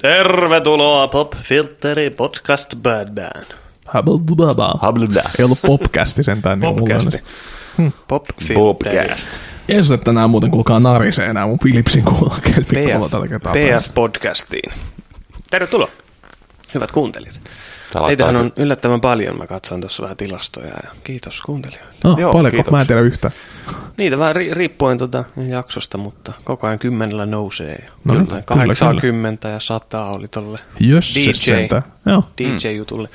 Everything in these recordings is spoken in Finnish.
Tervetuloa Popfilteri Podcast Badään. Ei ollut popcasti sentään. Popcasti. Popfilteri. Jeesus, että nää muuten kuulkaa narisee enää mun Philipsin kuulokkeet. PF-podcastiin. Tervetuloa, hyvät kuuntelijat. Teitähän on yllättävän paljon. Mä katson tuossa vähän tilastoja ja kiitos kuuntelijoille. No, paljonko? Mä en tiedä yhtä. Niitä vähän riippuen jaksosta, mutta koko ajan 10 nousee. No, 80 kyllä. Ja 100 oli tolle DJ-jutulle.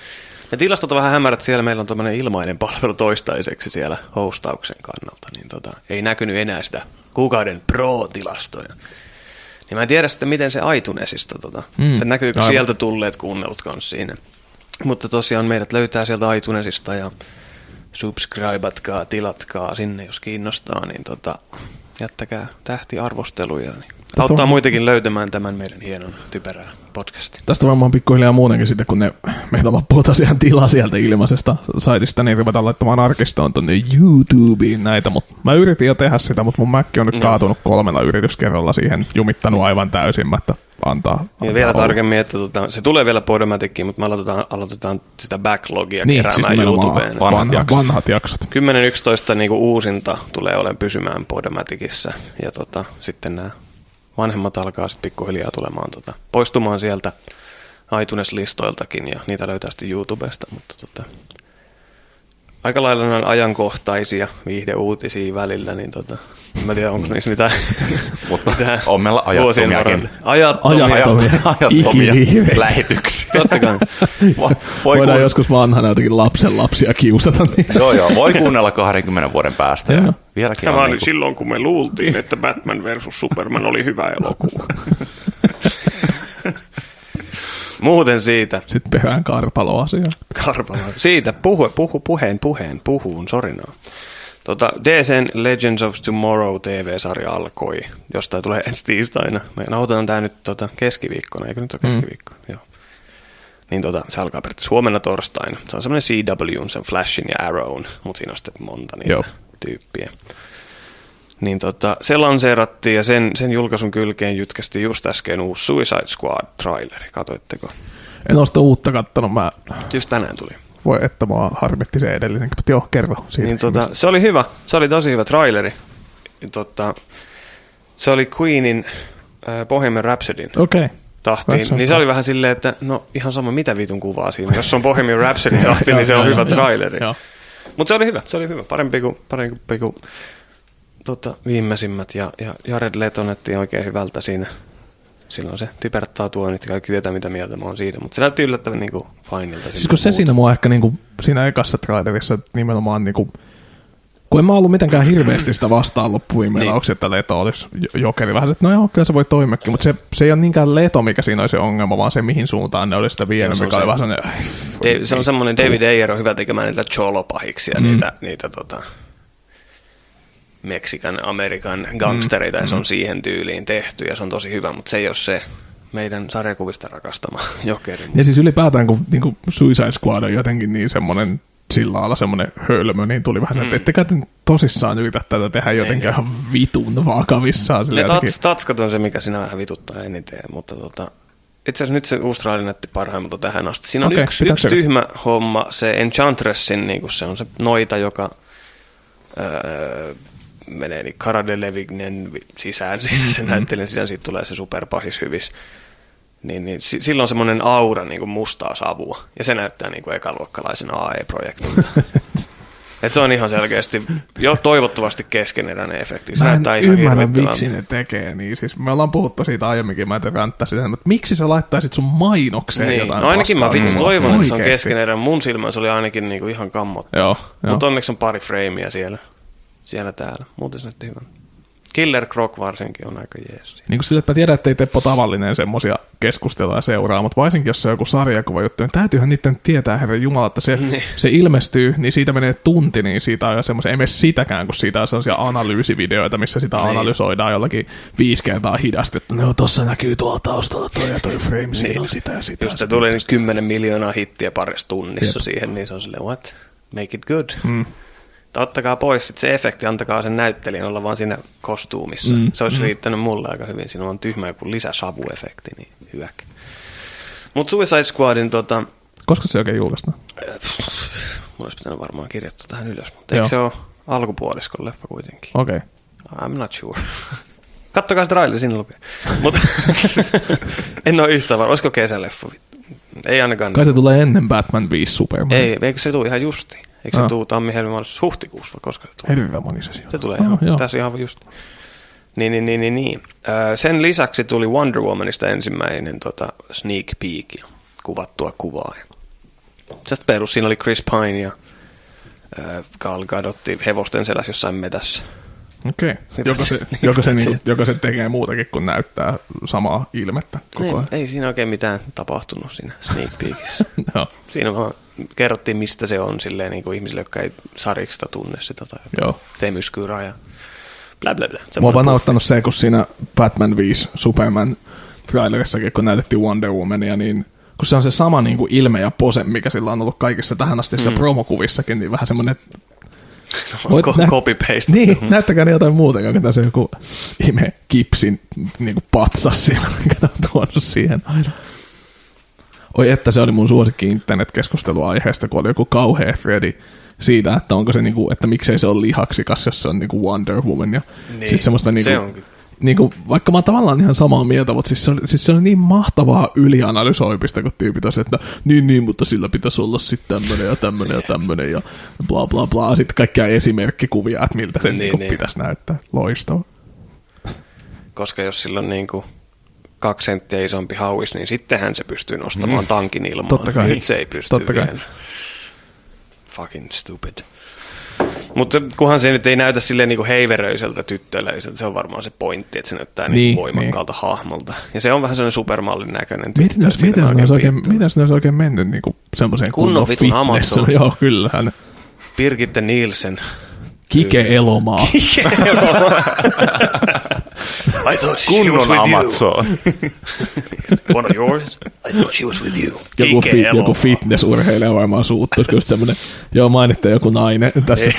Ja tilastot on vähän hämärät siellä. Meillä on tämmöinen ilmainen palvelu toistaiseksi siellä hostauksen kannalta. Niin ei näkynyt enää sitä kuukauden pro-tilastoja. Niin mä en tiedä sitten, miten se iTunesista, että näkyykö sieltä tulleet kuunnellut kanssa siinä. Mutta tosiaan meidät löytää sieltä iTunesista ja subscribatkaa, tilatkaa sinne, jos kiinnostaa, niin jättäkää tähtiarvosteluja. Niin auttaa muitakin löytämään tämän meidän hienon typerää podcastin. Tästä varmaan pikkuhiljaa muutenkin sitten, kun meillä loppuu tosiaan tila sieltä ilmaisesta saitista, niin ruvetaan laittamaan arkistoon tuonne YouTubeen näitä. Mä yritin jo tehdä sitä, mutta mun Mac on nyt kaatunut 3 yrityskerralla siihen, jumittanut aivan täysin, että antaa vielä tarkemmin, että se tulee vielä Podomaticin, mutta me aloitetaan sitä backlogia keräämään siis YouTubeen. Vanhat jaksot. 10-11 niinku uusinta tulee olemaan pysymään Podomaticissa ja sitten nämä vanhemmat alkaa sitten pikkuhiljaa tulemaan poistumaan sieltä iTunes-listoiltakin ja niitä löytää sitten YouTubesta, mutta aika lailla ne on ajankohtaisia viihdeuutisia välillä, niin en mä tiedä, onko niissä mitään on meillä ajattomiakin. Ajattomia lähetyksiä. Totta kai. Voidaan joskus vanhana jotakin lapsia kiusata. Niin. Joo, voi kuunnella 20 vuoden päästä. Ja vieläkin tämä oli silloin, kun me luultiin, että Batman versus Superman oli hyvä elokuva. Muuten siitä. Sitten perään Karpalo-asiaa. Siitä puhuun, sorinaa. DC:n Legends of Tomorrow TV-sarja alkoi, jostain tulee ensi tiistaina. Me nauhoitetaan tämä nyt keskiviikkona, eikö nyt ole keskiviikko? Joo. Niin se alkaa periaatteessa huomenna torstaina. Se on semmoinen CW, sen Flashin ja Arrown, mutta siinä on sitten monta niitä tyyppiä. Niin se lanseerattiin ja sen julkaisun kylkeen jytkästi just äsken uusi Suicide Squad-traileri. Katoitteko? En ole sitä uutta kattonut. Just tänään tuli. Voi että mua harmitti se edellinenkin, mutta joo, kerro siitä. Niin se oli hyvä. Se oli tosi hyvä traileri. Se oli Queenin Bohemian Rhapsodyn tahtiin. Niin se oli vähän silleen, että no ihan sama mitä vitun kuvaa siinä. Jos on Bohemian Rhapsodyn tahti, niin se on hyvä traileri. Mutta se oli hyvä. Parempi kuin viimeisimmät. Ja Jared Leto näytti oikein hyvältä siinä. Silloin se typerttaa tuo nyt ja kaikki tietää, mitä mieltä mä oon siitä, mutta se näytti yllättävän niinku fineilta. Siis kun se siinä mua ehkä niinku, siinä ekassa trailerissa nimenomaan niinku, kun en mä ollut mitenkään hirveästi sitä vastaan loppuviimein että Leto olisi jokeri. Vähän että no joo, kyllä se voi toimiakin, mutta se ei ole niinkään Leto, mikä siinä olisi se ongelma, vaan se mihin suuntaan ne olisi sitä vienyt, mikä oli vähän sellainen... Se on semmoinen David Ayer on hyvä tekemään niitä cholopahiksi ja niitä Meksikan, Amerikan gangstereita ja se on siihen tyyliin tehty ja se on tosi hyvä, mutta se ei ole se meidän sarjakuvista rakastama jokeri. Ja siis ylipäätään, kun niin Suicide Squad on jotenkin niin semmoinen sillä lailla semmoinen hölmö, niin tuli vähän se, että ettekä tosissaan yritä tätä tehdä jotenkin ihan vitun vakavissaan. Ne tatskat on se, mikä sinä vähän vituttaa eniten, mutta itse asiassa nyt se Australia näytti parhaimmalta tähän asti. Siinä on yksi tyhmä homma, se Enchantressin, niin se on se noita, joka... menee niin Cara Delevingnen sisään, se näyttelijän sisään, siitä tulee se superpahis hyvis. Niin sillä on semmoinen aura niin kuin mustaa savua, ja se näyttää niin kuin ekaluokkalaisen AE-projektilta. Et se on ihan selkeästi jo toivottavasti keskeneräinen efekti. Se näyttää ihan hirvittävältä. Miksi ne tekee niin. Siis me ollaan puhuttu siitä aiemminkin, mä en ränttää sitä, mutta miksi sä laittaisit sun mainokseen jotain no ainakin mä toivon, että se on keskeneräinen. Mun silmään se oli ainakin niin kuin ihan kammottava. Mutta onneksi on pari freimiä siellä täällä. Muuten se näytti hyvän. Killer Croc varsinkin on aika jees. Niin kuin sille, että mä tiedän, että ei Teppo tavallinen semmoisia keskusteluja seuraa, mutta varsinkin jos se on joku sarjakuva juttu, niin täytyyhän niiden tietää, herran jumala, että se ilmestyy, niin siitä menee tunti, niin siitä on jo semmoisia, ei mene sitäkään, kun siitä on semmoisia analyysivideoita, missä sitä analysoidaan jollakin 5 kertaa hidastettu. No tossa näkyy tuolla taustalla toi ja toi frame, siinä on sitä ja sitä. Just se tuli 10 miljoonaa hittiä parissa tunnissa siihen, niin se on silleen, what? Make it good. Ottakaa pois sit se efekti, antakaa sen näyttelijän olla vaan siinä kostuumissa. Se olisi riittänyt mulle aika hyvin. Siinä on tyhmä joku lisäsavuefekti, niin hyväkin. Mutta Suicide Squadin Koska se oikein julkaistaan? Mulla olisi pitänyt varmaan kirjoittaa tähän ylös, mutta eikö se ole alkupuoliskon leffa kuitenkin? Okei. I'm not sure. Kattokaa sitä traileri, siinä lukee. Mutta en ole yhtään varma. Olisiko kesäleffa? Ei ainakaan. Kai se tulee ennen Batman 5 Superman. Ei, eikö se tule ihan justi? Eikö se tule tammi-helmimaalisuus huhtikuussa vai koska se tulee? Hirveän moni se sieltä. Se tulee ihan, tässä ihan justi. Niin. Sen lisäksi tuli Wonder Womanista ensimmäinen sneak peek ja kuvattua kuvaa. Tästä perus, siinä oli Chris Pine ja Gal Gadotti hevosten selässä jossain metässä. Okei. Joka se tekee muutakin kuin näyttää samaa ilmettä koko ajan. Ei siinä oikein mitään tapahtunut siinä sneak peekissä. No. Siinä vaan kerrottiin, mistä se on silleen, niin kuin ihmisille, jotka ei sarjista tunne sitä tai Themyskyra ja blä blä blä. Mä oon vaan nauttanut se, kun siinä Batman 5 Superman trailerissakin, kun näytettiin Wonder Womania, niin kun se on se sama niin kuin ilme ja pose, mikä sillä on ollut kaikissa tähän asti promokuvissakin, niin vähän semmoinen, copy-paste. Niin, näyttäkää jotain muuta, kun tässä on joku ihme kipsin niin kuin patsas siellä, mikä on tuonut siihen aina. Oi, että se oli mun suosikki internet-keskusteluaiheesta, kun oli joku kauhea threadi siitä, että onko se niinku, että miksei se ole lihaksikas, jos se on niinku Wonder Woman. Ja niin, siis semmoista niinku, se onkin. Niinku, vaikka mä oon tavallaan ihan samaa mieltä, mutta siis se on niin mahtavaa ylianalysoipista, kun tyypit on se, että niin, mutta sillä pitäisi olla sitten tämmönen ja tämmönen ja tämmönen ja bla bla bla. Sitten kaikkia esimerkkikuvia, että miltä se niin. Pitäisi näyttää. Loistava. Koska jos sillä on niinku 2 senttiä isompi hauis, niin sittenhän se pystyy nostamaan tankin ilmaan. Totta kai. Nyt se ei pysty vielä. Fucking stupid. Mutta kunhan se nyt ei näytä silleen niinku heiveröiseltä tyttölöiseltä, se on varmaan se pointti, että se näyttää niin voimakkaalta hahmolta. Ja se on vähän sellainen supermallin näköinen tyttö. Miten ne olisi oikein mennyt niinku semmoiseen kunnon vitun Amazon. Joo, kyllähän. Birgitte Nielsen. Kike Elomaa. I thought she was with Amazon. you. One of yours? I thought she was with you. Joku fitnessurheilija varmaan suuttuisi, just semmoinen, mainittaa joku nainen tässä,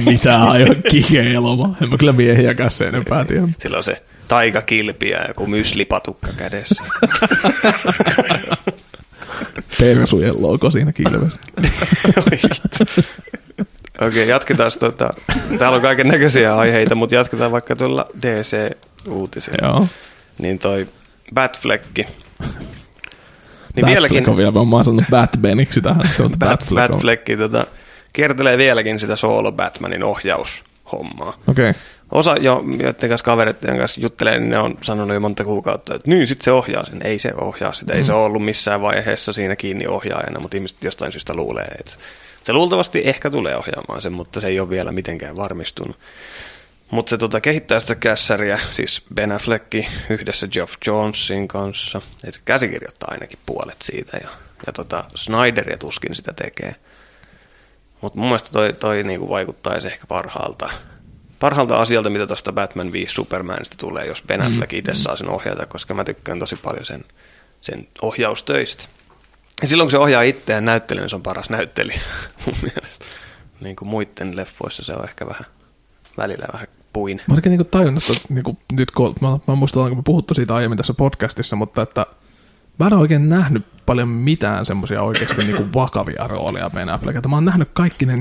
mitä aion Kike Elomaa. En mä kyllä miehiäkään sen enempää tiedä. Sillä on se taikakilpi ja joku myslipatukka kädessä. Persujen logo siinä kilvessä. Okei, jatketaan. Täällä on kaiken näköisiä aiheita, mutta jatketaan vaikka tuolla DC-uutisilla. Joo. Niin toi Batfleckki. Niin Batfleck on vielä, mä oon sanonut Batmaniksi tähän. Batfleckki kiertelee vieläkin sitä solo Batmanin ohjaushommaa. Okei. Osa joiden kanssa kavereiden kanssa juttelee, niin ne on sanonut jo monta kuukautta, että niin sit se ohjaa sen. Ei se ohjaa sitä. Ei se ole ollut missään vaiheessa siinä kiinni ohjaajana, mutta ihmiset jostain syystä luulee, että se luultavasti ehkä tulee ohjaamaan sen, mutta se ei ole vielä mitenkään varmistunut. Mutta se kehittää sitä kässäriä, siis Ben Affleck yhdessä Geoff Jonesin kanssa. Et se käsikirjoittaa ainakin puolet siitä ja Snyder tuskin sitä tekee. Mutta mun mielestä toi niinku vaikuttaisi ehkä parhaalta asialta, mitä tuosta Batman 5 Supermanista tulee, jos Ben Affleck itse saa sen ohjata, koska mä tykkään tosi paljon sen ohjaustöistä. Ja silloin kun se ohjaa itseään näyttelijä, niin se on paras näyttelijä mun mielestä. Niin kuin muiden leffoissa se on ehkä välillä vähän puin. Mä oikein tajunnut, että nyt kun mä muistan, kun me puhuttu siitä aiemmin tässä podcastissa, mutta että mä en ole oikein nähnyt paljon mitään semmoisia oikeasti vakavia rooleja Ben Affleckilta. Mä oon nähnyt kaikki ne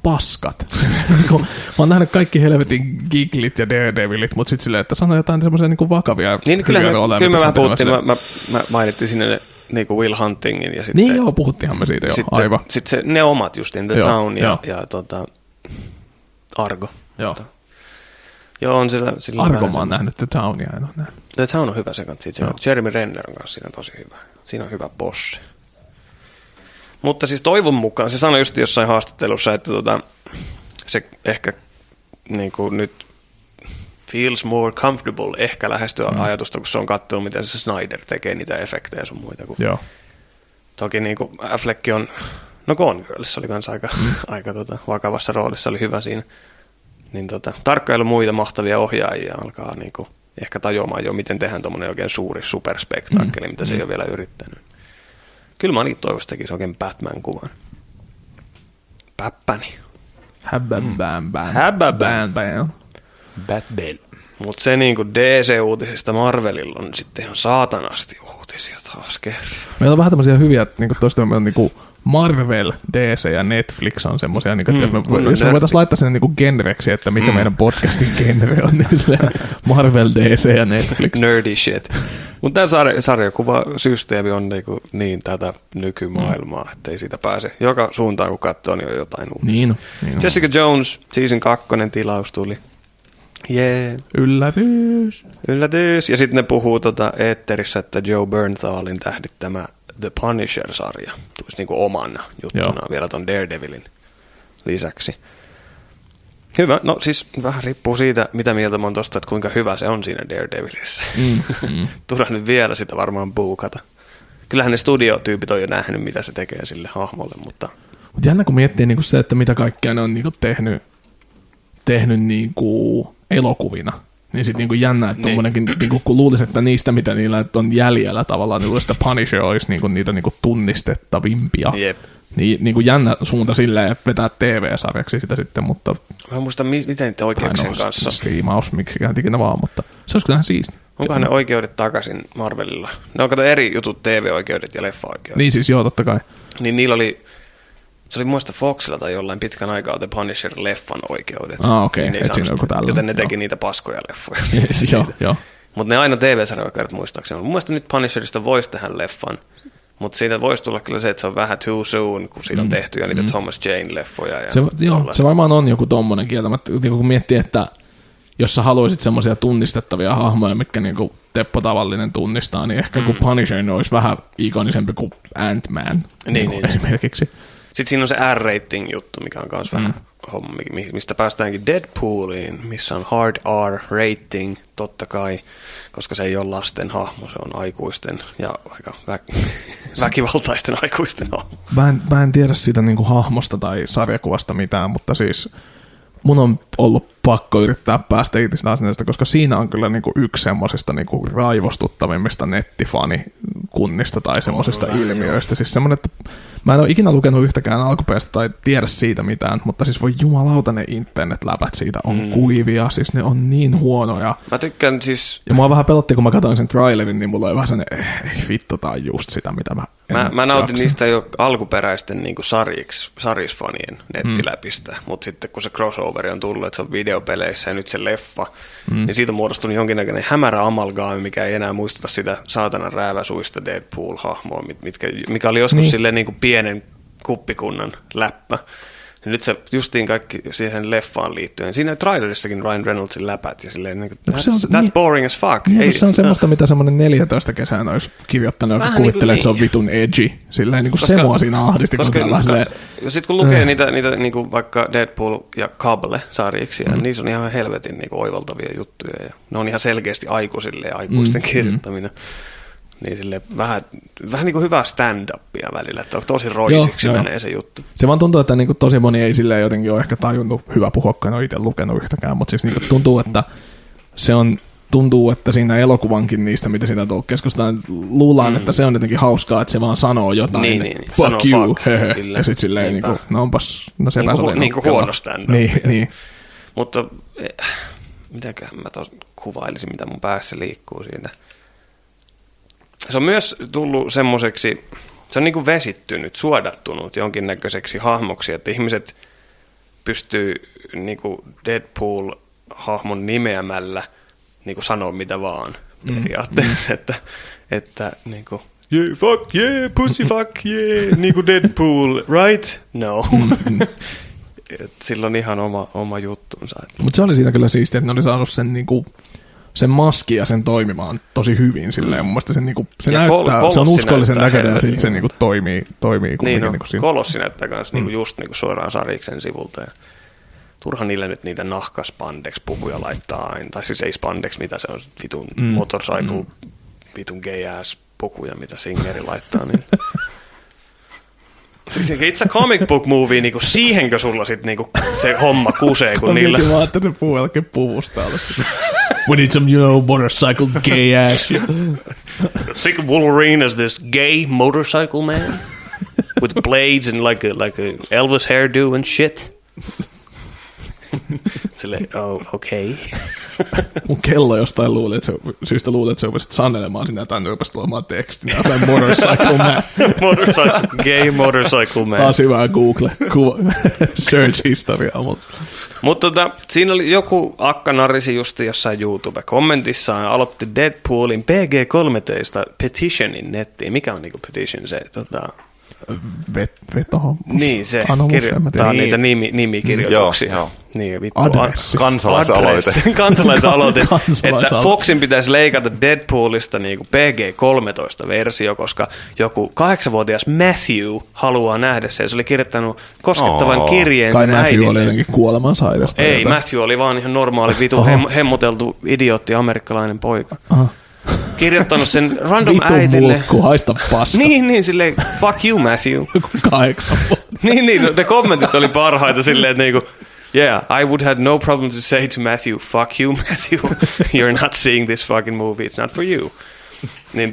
paskat. Mä oon nähnyt kaikki helvetin Giglit ja Daredevilit, mutta sitten silleen, että sano jotain semmoisia vakavia rooleja. Kyllä me vähän puhuttiin, mä mainittiin sinne niinku Will Huntingin ja sitten... Niin joo, puhuttiinhan me siitä jo, aivan. Sitten ne omat justiin, The Town ja Argo. Joo. Joo, on sillä Argo mä oon nähnyt, The Townia en ole nähnyt. The Town on hyvä se kanssa, Jeremy Renner on kanssa siinä tosi hyvä. Siinä on hyvä boss. Mutta siis toivon mukaan, se sanoi just jossain haastattelussa, että se ehkä niinku nyt feels more comfortable ehkä lähestyä ajatusta, kun se on katsonut, miten se Snyder tekee niitä efektejä sun muita. Joo. Toki niinku Affleck on, Gone Girls oli kans aika vakavassa roolissa, oli hyvä siinä. Niin tarkkailu muita mahtavia ohjaajia alkaa niinku ehkä tajuamaan jo, miten tehdään tommonen oikein suuri superspektaakkeli, mitä se ei ole vielä yrittänyt. Kyllä mä ainakin toivoisin tekisi oikein Batman-kuvan. Päppäni. Häbäbään. Batman. Mutta se niinku DC-uutisista Marvelilla on sitten ihan saatanasti uutisia taas kerran. Meillä on vähän tämmöisiä hyviä, että niinku toista meillä on niinku Marvel, DC ja Netflix on semmoisia, niinku, jos me voitaisiin laittaa sinne niinku genreksi, että mikä meidän podcastin genre on, niin Marvel, DC ja Netflix. Nerdy shit. Mutta tämä sarjakuvasysteemi on niin tätä nykymaailmaa, että ei siitä pääse. Joka suuntaan kun katsoo, niin on jotain uutta. Niin. Jessica Jones, season 2 tilaus tuli. Yeah. Yllätys. Ja sitten ne puhuu eetterissä, että Joe Bernthalin tähdittämä The Punisher-sarja tulisi niinku omana juttuna vielä ton Daredevilin lisäksi. Hyvä. No siis vähän riippuu siitä, mitä mieltä mä oon tosta, että kuinka hyvä se on siinä Daredevilissä. Turha nyt vielä sitä varmaan buukata. Kyllähän ne studiotyypit on jo nähnyt, mitä se tekee sille hahmolle, mutta... Mutta jännä kun miettii niinku se, että mitä kaikkea ne on niinku tehnyt niinku elokuvina. Niin sitten niinku jännä, että tommonenkin, niinku, kun luulisi, että niistä, mitä niillä on jäljellä tavallaan, niin luulisi, että Punisher olisi niinku, niitä niinku tunnistettavimpia. Jep. Niin niinku jännä suunta silleen vetää TV-sarjaksi sitä sitten, mutta... Mä en muista, miten niiden oikeuksien kanssa... Striimaus, miksikään ikinä vaan, mutta se olisi kyllä ihan siisti. Onkohan ne oikeudet takaisin Marvelilla? Ne on kato eri jutut, TV-oikeudet ja leffa-oikeudet. Niin siis joo, totta kai. Niin niillä oli... Se oli muista Foxilla tai jollain pitkän aikaa The Punisher-leffan oikeudet. Okei. Niin joten ne teki niitä paskoja leffoja. Joo. Mutta ne aina TV-sarjaoikeudet muistaakseni. Mun mielestä nyt Punisherista voisi tehdä leffan, mutta siitä voisi tulla kyllä se, että se on vähän too soon, kun siitä on tehty jo niitä Thomas Jane-leffoja. Ja se varmaan on joku tommonen kieltämättä, kun miettii, että jos sä haluaisit semmoisia tunnistettavia hahmoja, mitkä niinku Teppo Tavallinen tunnistaa, niin ehkä kun Punisher olisi vähän ikonisempi kuin Ant-Man niin. Esimerkiksi. Sitten siinä on se R-rating-juttu, mikä on myös vähän homma, mistä päästäänkin Deadpooliin, missä on hard R-rating, totta kai, koska se ei ole lasten hahmo, se on aikuisten ja aika väkivaltaisten aikuisten hahmo. Mä en tiedä siitä niinku hahmosta tai sarjakuvasta mitään, mutta siis mun on ollut pakko yrittää päästä irti sitä asiasta, koska siinä on kyllä niinku yksi semmoisista niinku raivostuttavimmista nettifanikunnista tai semmoisista ilmiöistä. Siis semmoinen, että mä en ole ikinä lukenut yhtäkään alkuperäistä tai tiedä siitä mitään, mutta siis voi jumalauta ne internetläpät siitä on kuivia, siis ne on niin huonoja. Mä tykkään siis... Ja mua vähän pelotti, kun mä katsoin sen trailerin, niin mulla oli vähän sellainen, ei vittu, tää on just sitä, mitä mä nautin niistä jo alkuperäisten niin kuin sarisfanien nettiläpistä, mutta sitten kun se crossoveri on tullut, että se on videopeleissä ja nyt se leffa, niin siitä on muodostunut jonkinnäköinen hämärä amalgaami, mikä ei enää muistuta sitä saatanan rääväsuista Deadpool-hahmoa, mikä oli joskus silleen niin kuin pienen kuppikunnan läppä. Ja nyt se justiin kaikki siihen leffaan liittyen. Siinä trailerissakin Ryan Reynoldsin läpät ja silleen, niin kuin, that's boring as fuck. Niin, se on semmoista, mitä semmoinen 14 kesänä olisi kirjoittanut, joka kuvittelee, että se on vitun edgy. Silleen niin kuin se mua siinä ahdisti. Sitten kun lukee niitä niin kuin vaikka Deadpool ja Cable-sarjiksi, niissä on ihan helvetin niin kuin oivaltavia juttuja. Ja ne on ihan selkeästi aikuisille ja aikuisten kirjoittaminen. Niin sille vähän niin kuin hyvää stand-upia välillä, että tosi roisiksi menee se juttu. Se vaan tuntuu, että niin kuin tosi moni ei silleen jotenkin ole ehkä tajunnut, hyvä puhua, kun en ole itse lukenut yhtäkään, mutta siis niin kuin tuntuu, että siinä elokuvankin niistä, mitä siinä tullut keskustaan, luullaan, että se on jotenkin hauskaa, että se vaan sanoo jotain, niin. fuck sanoo you, fuck, ja sitten silleen, niin kuin, no onpas, no sepä se oli. Niin kuin huono stand-upia. Niin. Mutta mitäköhän mä kuvailisin, mitä mun päässä liikkuu siitä. Se on myös tullut semmoiseksi, se on niin kuin vesittynyt, suodattunut jonkinnäköiseksi hahmoksi, että ihmiset pystyy niin kuin Deadpool-hahmon nimeämällä niin kuin sanoa mitä vaan periaatteessa, että niin kuin yeah, fuck, yeah, pussy fuck, yeah, niin kuin Deadpool, right? No. Sillä on ihan oma juttunsa. Mutta se oli siinä kyllä siistiä, että ne oli saanut sen niinku sen maski ja sen toimimaan tosi hyvin silleen. Mun mielestä se, niinku, se näyttää, se on uskollisen näköinen ja silti se niinku toimii niin no, niinku Kolossi näyttää myös niinku just niinku suoraan Sariksen sivulta. Ja turha niille nyt niitä nahka-spandex-pukuja laittaa aina. Tai siis ei spandex, mitä se on, vitun motorcycle, vitun gay-ass-pukuja, mitä Singeri laittaa. Niin. Siis it's a comic book movie, niinku siihenkö sulla sit niinku se homma kusee, kun niillä... Mä että se puhuu jälkeen puvusta alas. We need some, motorcycle gay ass. Think of Wolverine as this gay motorcycle man with blades and like a Elvis hairdo and shit. Silleen, okei. Mun kello jostain luuli, että syystä luulee, että se rupesit sanelemaan sinä, tai rupesit luomaan tekstinä. Tai Motorcycle Man. Gay Motorcycle Man. Taas hyvää Google search-historiaa. Mutta siinä oli joku akka narisi justi jossain YouTube-kommentissaan ja aloitti Deadpoolin PG-13 petitionin nettiin. Mikä on niinku petition se? Veto. Niin, se kirjoittaa niitä nimikirjoituksia. Joo. Niin, vittu. Kansalaisaloite. Kansalaisaloite. Että Foxin pitäisi leikata Deadpoolista niinku PG-13-versio, koska joku 8-vuotias Matthew haluaa nähdä se. Se oli kirjoittanut koskettavan kirjeen kai sen Matthew äidille. oli jotenkin kuolemansairasta. Ei, jotain. Matthew oli vaan ihan normaali vitu hemmoteltu idiootti amerikkalainen poika. Aha. Kirjoittanut sen random äitille. Mulkku, haista paska. Niin, silleen, fuck you Matthew. 8 vuotta. niin, ne kommentit oli parhaita silleen, että niinku, yeah, I would have no problem to say to Matthew, fuck you Matthew, you're not seeing this fucking movie, it's not for you. Niin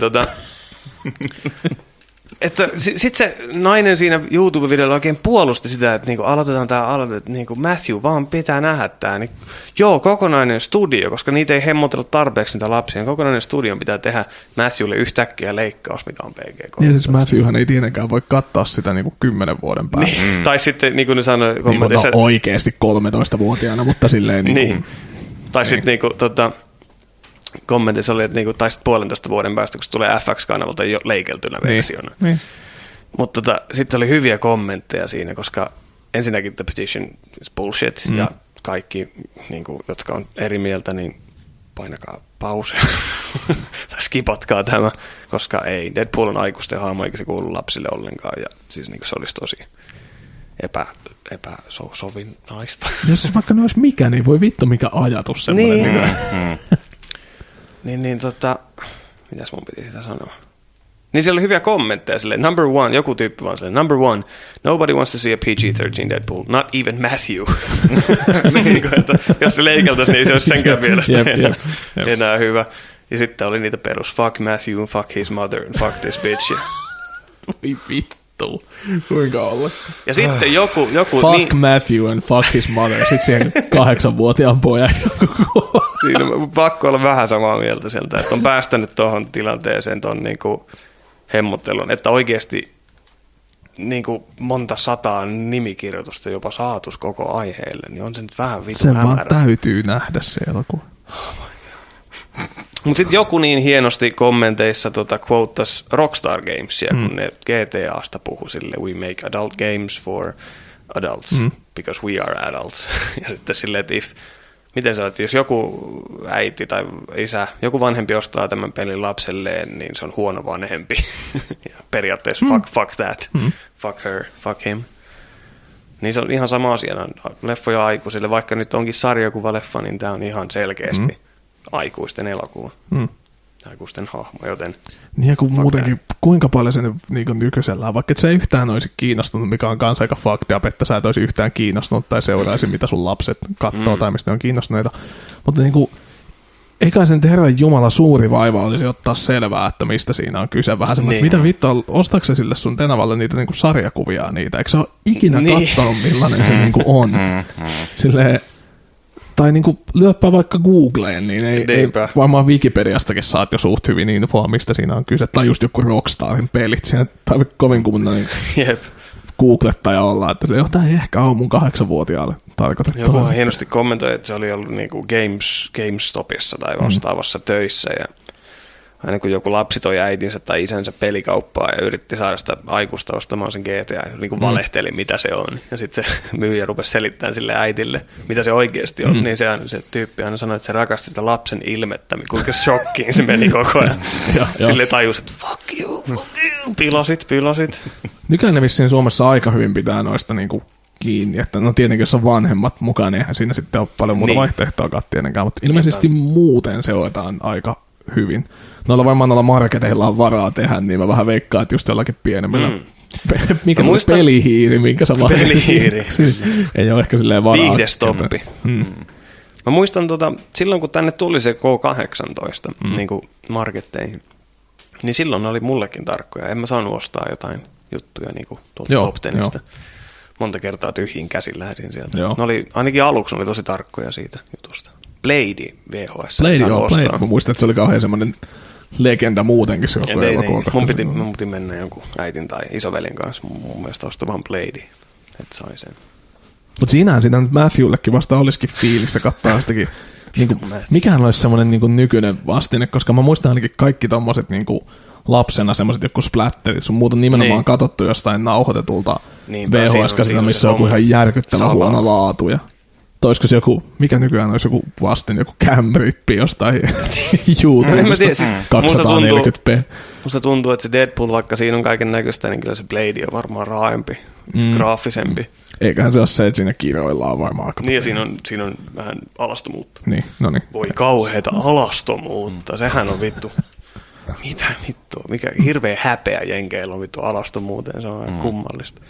että sit se nainen siinä YouTube-videolla oikein puolusti sitä, että niinku aloitetaan tää aloite, että niinku Matthew vaan pitää nähdä tää. Niin, joo, kokonainen studio, koska niitä ei hemmotella tarpeeksi niitä lapsia. Kokonainen studio pitää tehdä Matthewlle yhtäkkiä leikkaus, mikä on PG-13. Ja siis Matthewhan ei tietenkään voi katsoa sitä niinku 10 vuoden päästä. Niin, tai sitten niin kuin ne sanoi kommenteissa. Niin, oikeasti 13-vuotiaana, mutta silleen niin. Tai sitten niinku kommentissa oli, että niinku, tai sitten 1,5 vuoden päästä, kun se tulee FX-kanavalta jo leikeltynä versiona. Niin. Mutta sitten oli hyviä kommentteja siinä, koska ensinnäkin the petition is bullshit, ja kaikki, niinku, jotka on eri mieltä, niin painakaa pause. tai skipatkaa tämä, koska ei. Deadpool on aikuisten hahmo, eikä se kuulu lapsille ollenkaan, ja siis niinku, se olisi tosi epäsovinnaista. Jos vaikka ne olisi mikä, niin voi vittu mikä ajatus semmoinen. Niin. Mitäs mun piti sitä sanoa? Niin siellä oli hyviä kommentteja silleen, number one, joku tyyppi vaan silleen, number one, nobody wants to see a PG-13 Deadpool, not even Matthew. niin, että jos se leikeltäisi, niin se olisi senkään mielestä enää hyvä. Ja sitten oli niitä perus, fuck Matthew, fuck his mother, and fuck this bitch. Vittu, kuinka olla? Ja sitten joku fuck Matthew and fuck his mother, sitten siihen 8-vuotiaan pojan siinä on pakko olla vähän samaa mieltä sieltä, että on päästänyt tuohon tilanteeseen tuon niinku hemmottelun, että oikeasti niinku monta sataa nimikirjoitusta jopa saatus koko aiheelle, niin on se nyt vähän vitun hämärä. Se vaan täytyy nähdä se elokuva. Mutta sitten joku niin hienosti kommenteissa quotas Rockstar Gamesia, kun ne GTAsta puhui sille, we make adult games for adults, because we are adults. Ja sitten silleen, että miten sä oot, jos joku äiti tai isä, joku vanhempi ostaa tämän pelin lapselleen, niin se on huono vanhempi. ja periaatteessa fuck that, fuck her, fuck him. Niin se on ihan sama asia. Leffoja aikuisille, vaikka nyt onkin sarjakuvaleffa, niin tämä on ihan selkeästi aikuisten elokuva. Aikuisten hahmo, joten... Niin ja kun muutenkin, kuinka paljon se niin nykyisellään, vaikka et sä yhtään olisi kiinnostunut, mikä on kanssa aika fucked up, että sä et olisi yhtään kiinnostunut tai seuraisi, mitä sun lapset katsoo tai mistä ne on kiinnostuneita. Mutta niin kuin, eikä sen Herran Jumala suuri vaiva olisi ottaa selvää, että mistä siinä on kyse. Vähän semmoinen, mitä vittua, ostatko se sille sun Tenavalle niitä niin kuin sarjakuvia niitä? Eikö sä ole ikinä katsonut, millainen se niin kuin on? Silleen... Tai niinku lyöppää vaikka Googleen, niin ei varmaan Wikipediastakin saat jo suht hyvin infoa, mistä siinä on kyse. Tai just joku Rockstarin pelit, siinä tarvitse kovin kunnon googlettaja olla, että se tämä ei ehkä ole mun 8-vuotiaalle tarkoitettu. Joku hienosti kommentoi, että se oli ollut niinku GameStopissa tai vastaavassa töissä ja aina kun joku lapsi toi äitinsä tai isänsä pelikauppaa ja yritti saada sitä aikuista ostamaan sen GTA ja niin kuin valehteli, mitä se on. Ja sitten se myyjä rupesi selittämään sille äitille, mitä se oikeasti on. Niin se tyyppi aina sanoi, että se rakasti sitä lapsen ilmettä, kuinka shokkiin se meni koko ajan. Sille tajusi, että fuck you, pilasit. Nykyään ne vissiin Suomessa aika hyvin pitää noista niinku kiinni. Että no tietenkin, jos on vanhemmat mukaan, niin eihän siinä sitten ole paljon muuta vaihtoehtoa tietenkään. Mutta ilmeisesti muuten seurataan aika hyvin. Noilla marketeilla on varaa tehdä, niin mä vähän veikkaan, että just jollakin pienemmillä. Mikä on pelihiiri, minkä sä pelihiiri. Ei ole ehkä silleen varaa. Viihdestoppi. Mä muistan silloin, kun tänne tuli se K18 niin kuin marketteihin, niin silloin oli mullekin tarkkoja. En mä saanut ostaa jotain juttuja niin kuin tuolta Top 10:stä. monta kertaa tyhjin käsin lähdin sieltä. Joo. Ainakin aluksi oli tosi tarkkoja siitä jutusta. Blade VHS. Blade. Mä muistan, että se oli kauhean semmoinen legenda muutenkin se koko elokuva. Mun piti mennä jonkun äitin tai isovelin kanssa mun mielestä ostamaan Blade, että sai sen. Mutta siinähän sitä nyt Matthewllekin vasta olisikin fiilistä katsoa sitäkin. Niinku, mikähän olisi semmoinen niinku nykyinen vastine, koska mä muistan ainakin kaikki tommoset niinku lapsena semmoiset joku splatterit, sun muuta nimenomaan katsottu jostain nauhoitetulta VHS-käsillä, missä on joku ihan järkyttävä huono laatu. Ja olisiko se joku, mikä nykyään olisi joku vastin, joku cam-rippi jostain YouTubesta, 240p. Musta tuntuu, että se Deadpool, vaikka siinä on kaiken näköistä, niin kyllä se Blade on varmaan raaempi, graafisempi. Eiköhän se ole se, että siinä kirjoillaan varmaan aika niin, ja siinä on vähän alastomuutta. Niin, no niin. Voi kauheeta alastomuutta, sehän on vittu. Mitä vittua, mikä hirveä häpeä jenkeillä on vittu alastomuuteen, se on kummallista.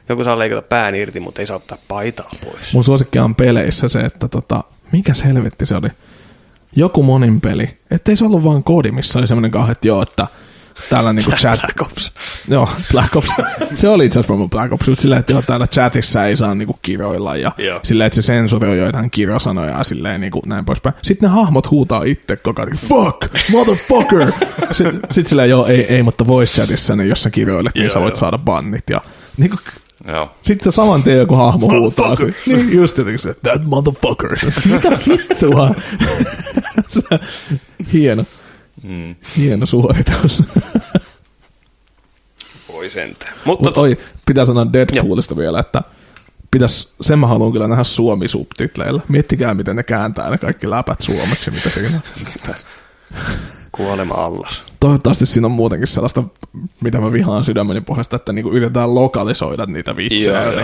Joku saa leikata pään irti, mutta ei saa ottaa paitaa pois. Mun suosikki on peleissä se, että mikäs helvetti se oli? Joku monin peli. Ettei se ollut vaan koodi, missä oli semmoinen kauhean, että joo, että täällä niinku chat... Black Ops. Joo, Black Ops. Se oli itse asiassa Black Ops, mutta sillä, että joo, täällä chatissa ei saa niinku kirjoilla ja sillä, että se sensuroi joitain kirjasanoja ja silleen niinku näin poispäin. Sitten ne hahmot huutaa itse koko ajan, fuck, motherfucker! Sitten silleen, joo, ei, mutta voice chatissa, niin jos sä kirjoilet, niin sä voit saada bannit ja niinku... Joo. Sitten saman tien joku hahmo huutaa. Niin just jotenkin se, that motherfucker. Mitä vittua? Hieno suoritus. Voi sentään. Mutta pitää sanoa Deadpoolista vielä, että sen mä haluan kyllä nähdä suomi-subtitleillä. Miettikää, miten ne kääntää ne kaikki läpät suomeksi, mitä siinä on. Kuolema allas. Toivottavasti siinä on muutenkin sellaista, mitä mä vihaan sydämeni pohjasta, että niinku yritetään lokalisoida niitä vitsejä. Että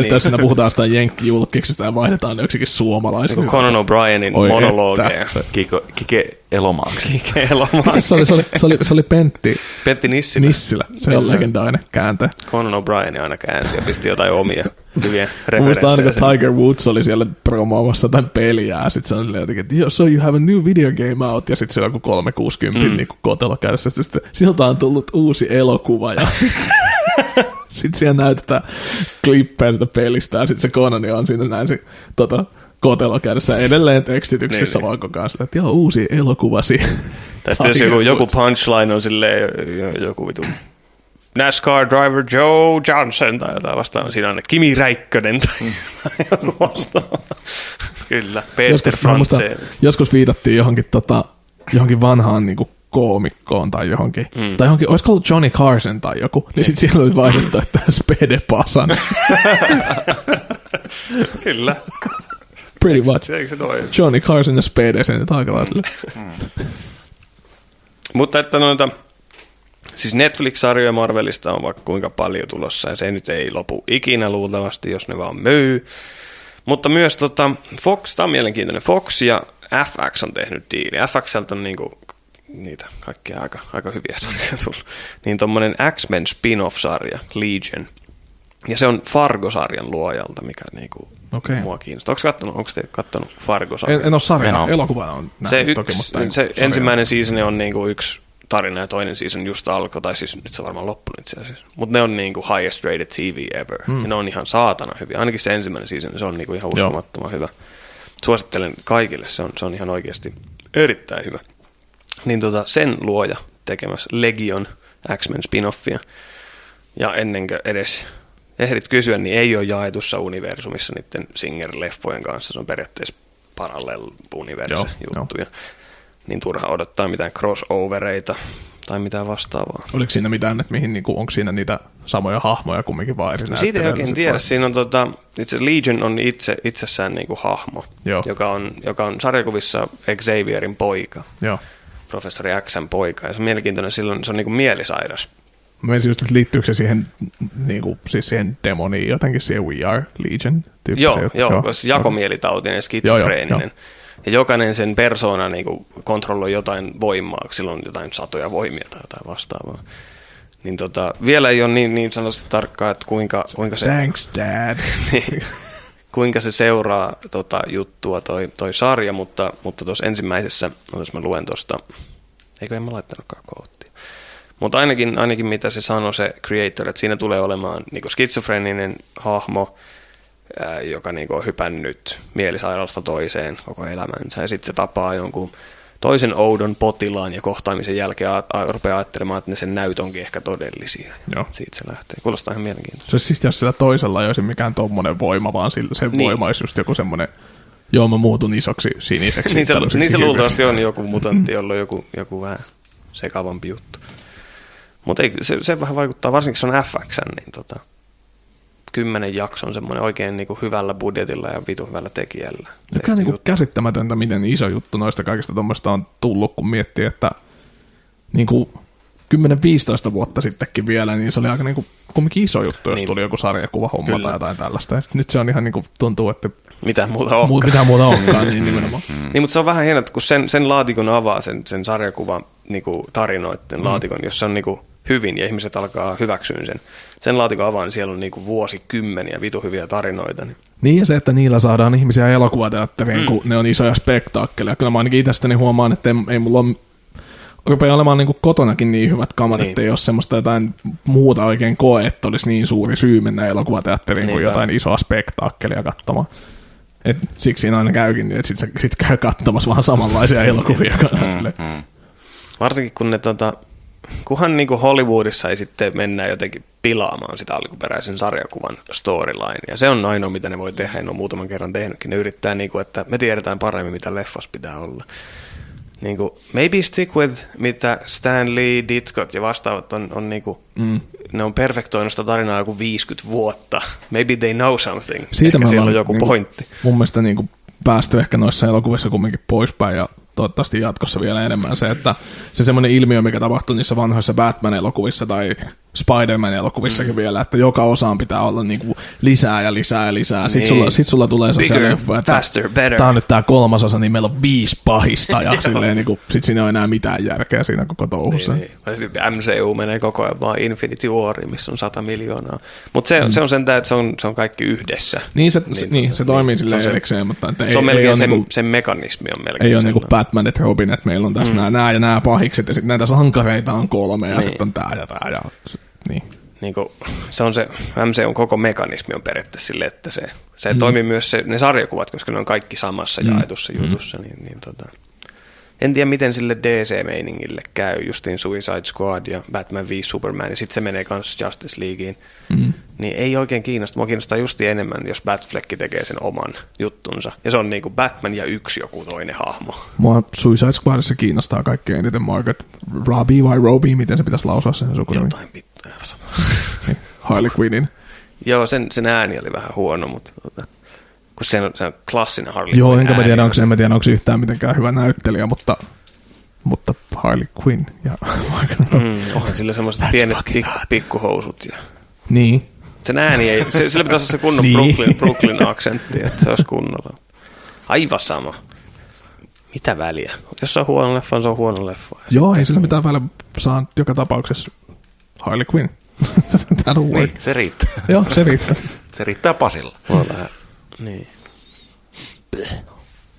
että jos siinä puhutaan sitä jenkkijulkiksista ja vaihdetaan ne joksikin suomalaisiksi. Niin Conan O'Brienin monologeja. Kike Elomaaksi. Se oli Pentti Nissilä. Se on legendainen kääntä. Conan O'Brien aina käänsi ja pisti jotain omia hyviä referenssejä. Muistan aina, kun Tiger Woods oli siellä promoomassa jotain peliä, ja sitten se oli jotenkin, että so you have a new video game out, ja sitten se on joku 360 niin kotelo kädessä, sitten siltä on tullut uusi elokuva, ja sitten siellä näytetään klippejä sitä pelistä, ja sitten se Conani on siinä näin se kotelo kädessä edelleen tekstityksessä vaan koko ajan, että joo, uusi elokuvasi. Tästä jos joku punchline on silleen joku vitu NASCAR driver Joe Johnson tai jotain vastaan. Siinä on Kimi Räikkönen tai joku vastaan. Kyllä, Peter Frantzen. Joskus viitattiin johonkin vanhaan niinku koomikkoon tai johonkin. Tai johonkin, olisiko ollut Johnny Carson tai joku. Niin sitten siellä oli vaihdettu, että Spede Pasan. Kyllä. Pretty much. Johnny Carson ja Spede sen taakalaisille. Mutta että siis Netflix-sarjoja Marvelista on vaikka kuinka paljon tulossa, ja se nyt ei lopu ikinä luultavasti, jos ne vaan myy. Mutta myös Fox, tämä on mielenkiintoinen, Fox ja FX on tehnyt diili. FXltä on niinku niitä kaikkia aika hyviä sarjoja tullut. Niin tommonen X-Men spin-off-sarja, Legion. Ja se on Fargo-sarjan luojalta, mikä niinku mua kiinnostaa. Onko te kattonut Fargo-sarjaa? En ole sarjaa, elokuvana on nähnyt toki, mutta se ensimmäinen season on niinku yksi tarina ja toinen season just alkoi, tai siis nyt se on varmaan loppunut itse asiassa. Mutta ne on niinku highest rated TV ever. Ja ne on ihan saatana hyviä. Ainakin se ensimmäinen season, se on niinku ihan uskomattoman hyvä. Suosittelen kaikille, se on ihan oikeasti erittäin hyvä. Niin sen luoja tekemässä Legion X-Men spin-offia. Ja ennen kuin edes ehdit kysyä, niin ei ole jaetussa universumissa niiden Singer-leffojen kanssa. Se on periaatteessa parallel-universe juttuja. Niin turha odottaa mitään crossovereita tai mitään vastaavaa. Oliko siinä mitään, että mihin, niinku, onko siinä niitä samoja hahmoja kumminkin vaan eri näyttelyä? Siitä ei oikein tiedä. Siinä on itse Legion on itsessään niinku hahmo, joka on sarjakuvissa Xavierin poika. Joo. Professori X:n poika. Ja se on mielenkiintoinen, silloin se on niinku mielisairas. Mä menisin just, että liittyykö se siihen, niinku, siis siihen demoniin jotenkin, siihen We Are Legion -tyyppiseen? Joo, koska jakomielitautinen ja skitsofreeninen. Ja jokainen sen persoona niinku kontrolloi jotain voimaa, sillä on jotain satoja voimia tai jotain vastaavaa. Niin vielä ei ole niin sanotusti tarkkaa, että kuinka se... Thanks, Dad. kuinka se seuraa juttua toi sarja, mutta tuossa ensimmäisessä, jos mä luen tuosta, en mä laittanutkaan koottia. Mutta ainakin mitä se sanoi se creator, että siinä tulee olemaan niinku skitsofreninen hahmo, joka niinku on hypännyt mielisairaalasta toiseen koko elämänsä. Ja sitten se tapaa jonkun toisen oudon potilaan ja kohtaamisen jälkeen rupeaa ajattelemaan, että ne sen näyt onkin ehkä todellisia. Joo. Siitä se lähtee. Kuulostaa ihan mielenkiintoista. Se olisi siis, jos sillä toisella ei olisi mikään tommonen voima, vaan sen niin. Voima olisi just joku semmoinen, joo mä muutun isoksi siniseksi. niin se luultavasti on joku mutantti, jolla on joku vähän sekavampi juttu. Mutta se vähän vaikuttaa, varsinkin se on FX, niin 10 jakson semmoinen oikein niinku hyvällä budjetilla ja vitu hyvällä tekijällä. Joka on niinku käsittämätöntä, miten iso juttu noista kaikista tuommoista on tullut, kun miettii, että niinku 10-15 vuotta sittenkin vielä, niin se oli aika niinku kumminkin iso juttu, jos tuli joku sarjakuvahomma tai jotain tällaista. Ja nyt se on ihan niinku tuntuu, että mitään muuta onkaan. niin nimenomaan. Niin, mutta se on vähän hienoa, kun sen laatikon avaa, sen sarjakuvan niinku tarinoiden laatikon, jossa on niinku hyvin ja ihmiset alkaa hyväksyä sen laatikon avaan, niin siellä on niinku vuosikymmeniä vitu hyviä tarinoita. Niin ja se, että niillä saadaan ihmisiä elokuvateatteriin, kun ne on isoja spektaakkeleja. Kyllä mä ainakin itsestäni huomaan, että ei mulla ole, rupeaa olemaan niinku kotonakin niin hyvät kamat, että ei ole semmoista jotain muuta oikein koe, että olisi niin suuri syy mennä elokuvateatteriin kuin jotain isoa spektaakkelia katsomaan. Et siksi siinä aina käykin niin, että sit käy katsomassa vaan samanlaisia elokuvia. Varsinkin kun ne kunhan niin kuin Hollywoodissa ei sitten mennä jotenkin pilaamaan sitä alkuperäisen sarjakuvan storyline. Ja se on ainoa, mitä ne voi tehdä. Ne on muutaman kerran tehnytkin. Ne yrittää, niin kuin, että me tiedetään paremmin, mitä leffassa pitää olla. Niin kuin, maybe stick with, mitä Stan Lee, Ditko ja vastaavat on niin kuin, ne on perfektoinut sitä tarinaa joku 50 vuotta. Maybe they know something. Siitä ehkä siellä on joku niin pointti. Mun mielestä niin kuin päästy ehkä noissa elokuvissa kumminkin poispäin ja toivottavasti jatkossa vielä enemmän se, että se semmoinen ilmiö, mikä tapahtui niissä vanhoissa Batman-elokuvissa tai Spider-Man-elokuvissakin vielä, että joka osaan pitää olla niinku lisää ja lisää ja lisää. Sitten sulla tulee se leffa, että faster, better. Tää on nyt tää 3. osa, niin meillä on 5 pahista ja silleen niinku, sit siinä ei ole enää mitään järkeä siinä koko touhussa. Niin. MCU menee koko ajan vaan Infinity Wariin, missä on 100 miljoonaa. Mutta se on sentään, että se on kaikki yhdessä. Se toimii silleen erikseen, mutta se on melkein sen mekanismi on melkein. Ei ole niinku Batman et Robin, että meillä on tässä nämä ja nämä pahikset ja sitten näitä sankareita on 3 ja sitten on tää ja tää ja niin. Niinku, se on se MCUn koko mekanismi on periaatteessa silleen, että se toimii myös ne sarjakuvat, koska ne on kaikki samassa jaetussa jutussa. En tiedä, miten sille DC-meiningille käy, justiin Suicide Squad ja Batman v Superman, ja sitten se menee kanssa Justice Leagueen. Niin ei oikein kiinnosta. Mua kiinnostaa justiin enemmän, jos Batfleck tekee sen oman juttunsa. Ja se on niinku Batman ja yksi joku toinen hahmo. Mua Suicide Squadissa kiinnostaa kaikkein eniten Margaret Robbie vai Robbie, miten se pitäisi lausua sen sukunimi? Jotain vittua. Harley Quinnin. Joo, sen ääni oli vähän huono, mutta kun se on klassinen Harley Joo, Quinn. enkä mä tiedä, onko se yhtään mitenkään hyvä näyttelijä, mutta Harley Quinn. Ja onhan sillä semmoiset pienet pikkuhousut. Ja niin. Sen ääni ei, sillä pitäisi olla se kunnon Brooklyn-aksentti, että se olisi kunnolla. Aivan sama. Mitä väliä? Jos se on huono leffa, se on huono leffa. Joo, ei sillä mitään väliä. Saa joka tapauksessa Harley Quinn. Niin, se riittää. Joo, se riittää. Se riittää Pasilla. Niin.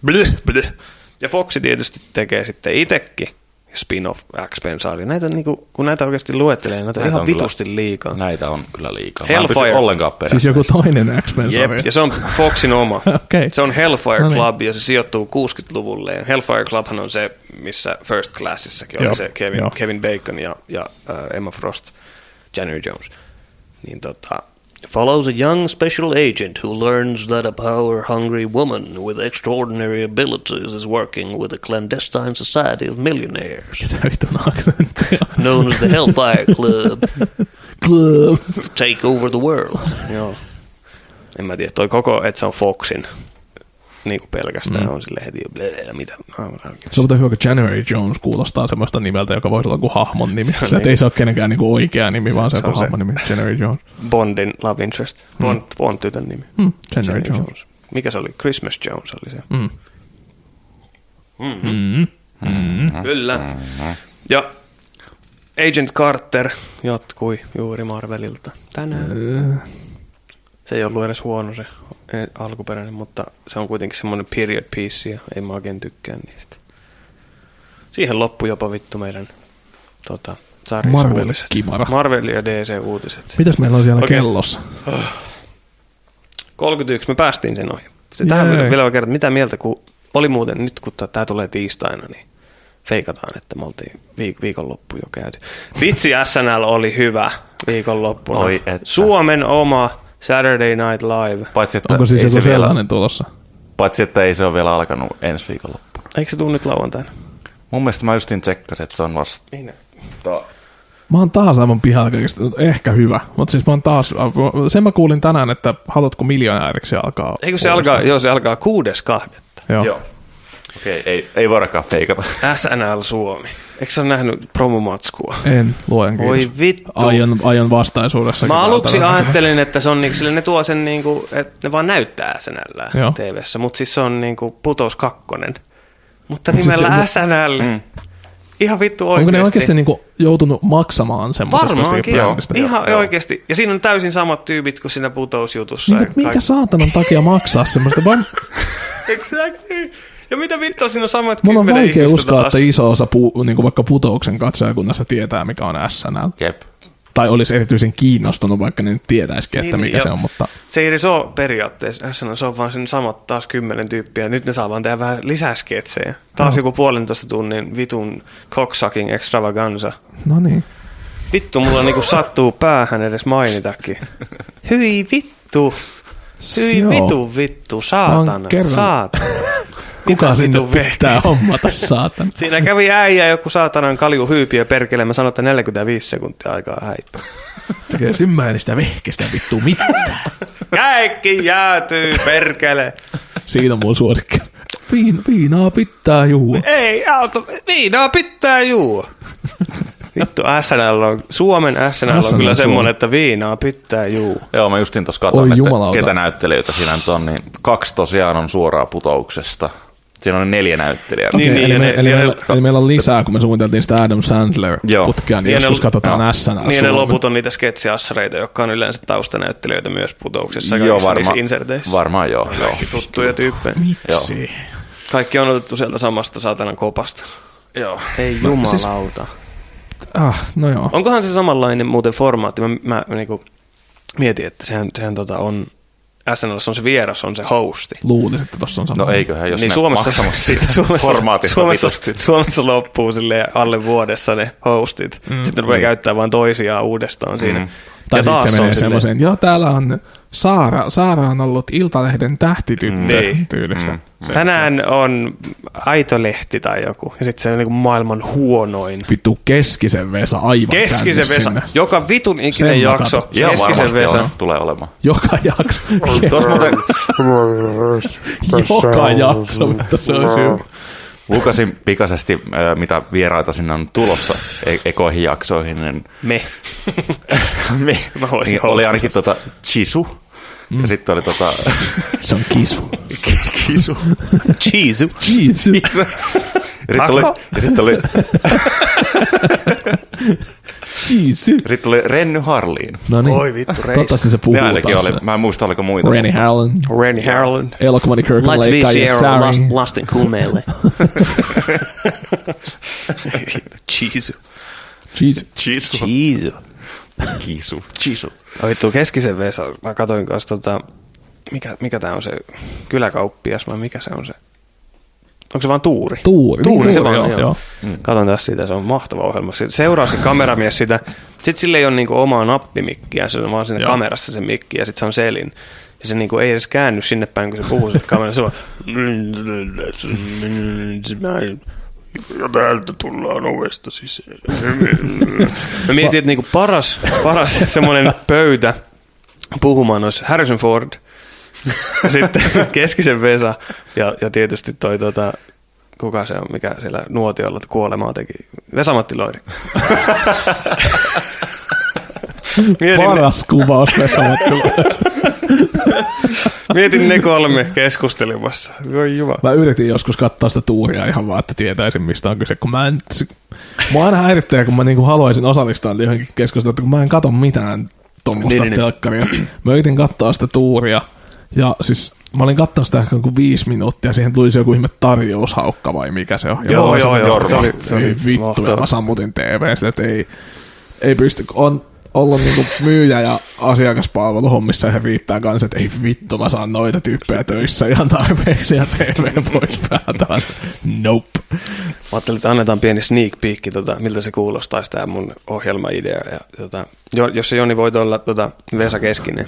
Bleh. Ja Foxi tietysti tekee sitten itsekin spin-off X-Men-sarja. Näitä niinku, kun näitä oikeasti luettelee, näitä on ihan vitusti liikaa. Näitä on kyllä liikaa. Hellfire. Ollenkaan perässä. Siis joku toinen X-Men-sarja. Jep, ja se on Foxin oma. Okay. Se on Hellfire Club ja se sijoittuu 60-luvulle. Ja Hellfire Clubhan on se, missä First Classissakin oli se Kevin Bacon ja Emma Frost, January Jones. Niin follows a young special agent who learns that a power-hungry woman with extraordinary abilities is working with a clandestine society of millionaires. Known as the Hellfire Club. To take over the world. Joo. En mä tiedä, toi koko, että se on Foxin niin kuin pelkästään on sille heti mitä. Se on hyvä, kun January Jones kuulostaa semmoista nimeltä, joka voisi olla joku hahmon nimi. Se ei se ole kenenkään niin kuin oikea nimi, vaan se on joku hahmon nimi. January Jones. Bondin love interest. Bond tytön nimi. January Jones. Mikä se oli? Christmas Jones oli se. Kyllä. Ja Agent Carter jatkui juuri Marvelilta tänään. Se ei ollut edes huono se alkuperäinen, mutta se on kuitenkin semmoinen period piece ja ei mä oikein tykkää niistä. Siihen loppui jopa vittu meidän Marvel-kimara. Marvel ja DC-uutiset. Mitäs meillä on siellä kellossa? 31, me päästiin sen ohi. Tähän vielä kerran, mitä mieltä, kun oli muuten, nyt kun tämä tulee tiistaina, niin feikataan, että me oltiin viikonloppu jo käyty. Vitsi, SNL oli hyvä viikonloppuna. Suomen oma Saturday Night Live. Paitsi, että onko siis joku sellainen tulossa? Paitsi, että ei se ole vielä alkanut ensi viikonloppu. Eikö se tule nyt lauantaina? Mun mielestä mä justiin tsekkasin, että se on vasta. Mä oon taas aivan pihalla kaikista. Ehkä hyvä. Mutta siis mä oon taas, sen mä kuulin tänään, että haluatko miljonääriksi alkaa. Eikö se alkaa, se alkaa 6.2. Joo. Okei, ei voidakaan feikata. SNL Suomi. Eikö sä ole nähnyt promomatskua? En, luen kiitos. Oi vittu. Aion vastaisuudessa. Mä aluksi ajattelin, että se on niinku, sille ne tuo sen niinku, että ne vaan näyttää SNL TV:ssä, mutta siis se on niinku Putous 2. Mutta nimellä SNL. Ihan vittu oikeesti. Onko ne oikeasti niinku joutunut maksamaan semmoisesta brändistä? Ihan oikeasti. Ja siinä on täysin samat tyypit kuin siinä Putous-jutussa. Minkä saatanan takia maksaa semmoista? Exactly. Ja mitä vittua siinä on samat 10 ihmistä. Mulla on vaikea uskoa, taas. että iso osa niinku vaikka Putouksen katsojakunnasta tietää, mikä on SNL. Jep. Tai olisi erityisen kiinnostunut, vaikka ne nyt tietäisikin, että mikä se on. Mutta se ei edes ole periaatteessa SNL, se on vaan sen samat taas 10 tyyppiä. Nyt ne saa vaan tehdä vähän lisää sketsejä. Taas joku 1,5 tunnin vitun cocksucking extravaganza. No niin. Vittu, mulla niinku sattuu päähän edes mainitakin. Hyi vittu. Hyi vittu, saatana. Kuka sinne pitää hommata, saatana? Siinä kävi äijä joku saatanan kaljuhyypiö perkele. Mä sanoin, että 45 sekuntia aikaa häipää. Tekee ymmärrä vehkestä vittu mitään. Kaikki jäätyy perkele. Siinä on mun suosikki. Viinaa pitää juua. Ei, viinaa pitää juua. Vittu, SNL on, Suomen SNL on kyllä semmoinen, että viinaa pitää juua. Joo, mä justin tuossa katsoin, että ketä näyttelijöitä siinä nyt on, niin 2 tosiaan on suoraa Putouksesta. Siinä on 4 näyttelijää. Okay, eli meillä on lisää, kun me suunniteltiin sitä Adam Sandler-putkea, niin joskus katsotaan SNL. Niin ne loput on niitä sketsiassareita, jotka on yleensä taustanäyttelijöitä myös Putouksessa. Joo, varmaan joo. Kaikki tuttuja tyyppejä. Miksi? Kaikki on otettu sieltä samasta saatanan kopasta. Joo. Ei jumalauta. No joo. Onkohan se samanlainen muuten formaatti? Mä niinku mietin, että sehän on SNL on se vieras, on se hosti. Luulisin, että tossa on sama. No eiköhän, jos niin ne Suomessa formaatista Suomessa loppuu silleen alle vuodessa ne hostit. Sitten rupeaa käyttää vaan toisiaan uudestaan siinä. Tai sitten se menee semmoiseen, joo täällä on Saara on ollut Iltalehden tähtityttö tyylistä. Tänään on Aitolehti tai joku. Ja sitten se on niinku maailman huonoin. Vittu Keskisen Vesa aivan Keskisen Vesa. Sinne. Joka vitun ikinen jakso. Keskisen Vesa tulee olemaan. Joka jakso. Joka jakso, mutta se on syy. Lukasin pikaisesti, mitä vieraita sinne on tulossa ekoihin jaksoihin. Niin niin oli ainakin Chisu. Ja sitten oli se on Kisu. Kisu. Chisu. Chisu. Ja sitten oli sitten oli Renny Harlin. No niin. Oi vittu, reis. Toivottavasti se puhuu taas. Mä en muista, oliko muita. Renny Harlan. Elokuvani Kirkon leikkaaja Sari. Lasten kuumeille. Chisu. Vittu, Keskisen Vesa. Mä katsoin kanssa mikä tää on se kyläkauppias vai mikä se on se? Onko se vaan Tuuri? Tuuri se vaan on, joo. Katon tässä sitä, se on mahtava ohjelma. Seuraa se kameramies sitä. Sitten sillä ei ole niinku omaa nappimikkiä, se on vaan siinä kamerassa se mikki ja sitten se on selin. Ja se niinku ei edes käänny sinne päin, kun se puhuu se kamerassa. Se on ja täältä tullaan ovesta sisään. Mä mietin, että niinku paras semmoinen pöytä puhumaan olisi Harrison Ford, sitten Keskisen Vesa ja tietysti toi kuka se on, mikä siellä nuotiolla kuolemaa teki, Vesa-Matti Loiri. Paras kuvaus Vesa-Matti Loirista. Mietin ne 3 keskustelemassa. Mä yritin joskus katsoa sitä Tuuria ihan vaan, että tietäisin mistä on kyse. Kun mua aina häirittää, kun mä niinku haluaisin osallistua johonkin keskusteluun, että kun mä en katso mitään tuommoista telkkaria. Mä yritin katsoa sitä Tuuria ja siis Mä olin katsonut sitä ehkä 5 minuuttia, siihen tuli se joku ihme tarjoushaukka vai mikä se on. Joo. Se oli vittu, ja mä sammutin TV:n sille, että ei pysty, on ollut niinku myyjä ja asiakaspalveluhommissa ja riittää kanssa, että ei vittu, mä saan noita tyyppejä töissä ihan tarpeeksi ja TV pois päältä. Nope. Mä ajattelin, että annetaan pieni sneak peek, miltä se kuulostaisi tää mun ohjelmaidea. Ja, jos se Joni voit olla Vesa Keskinen.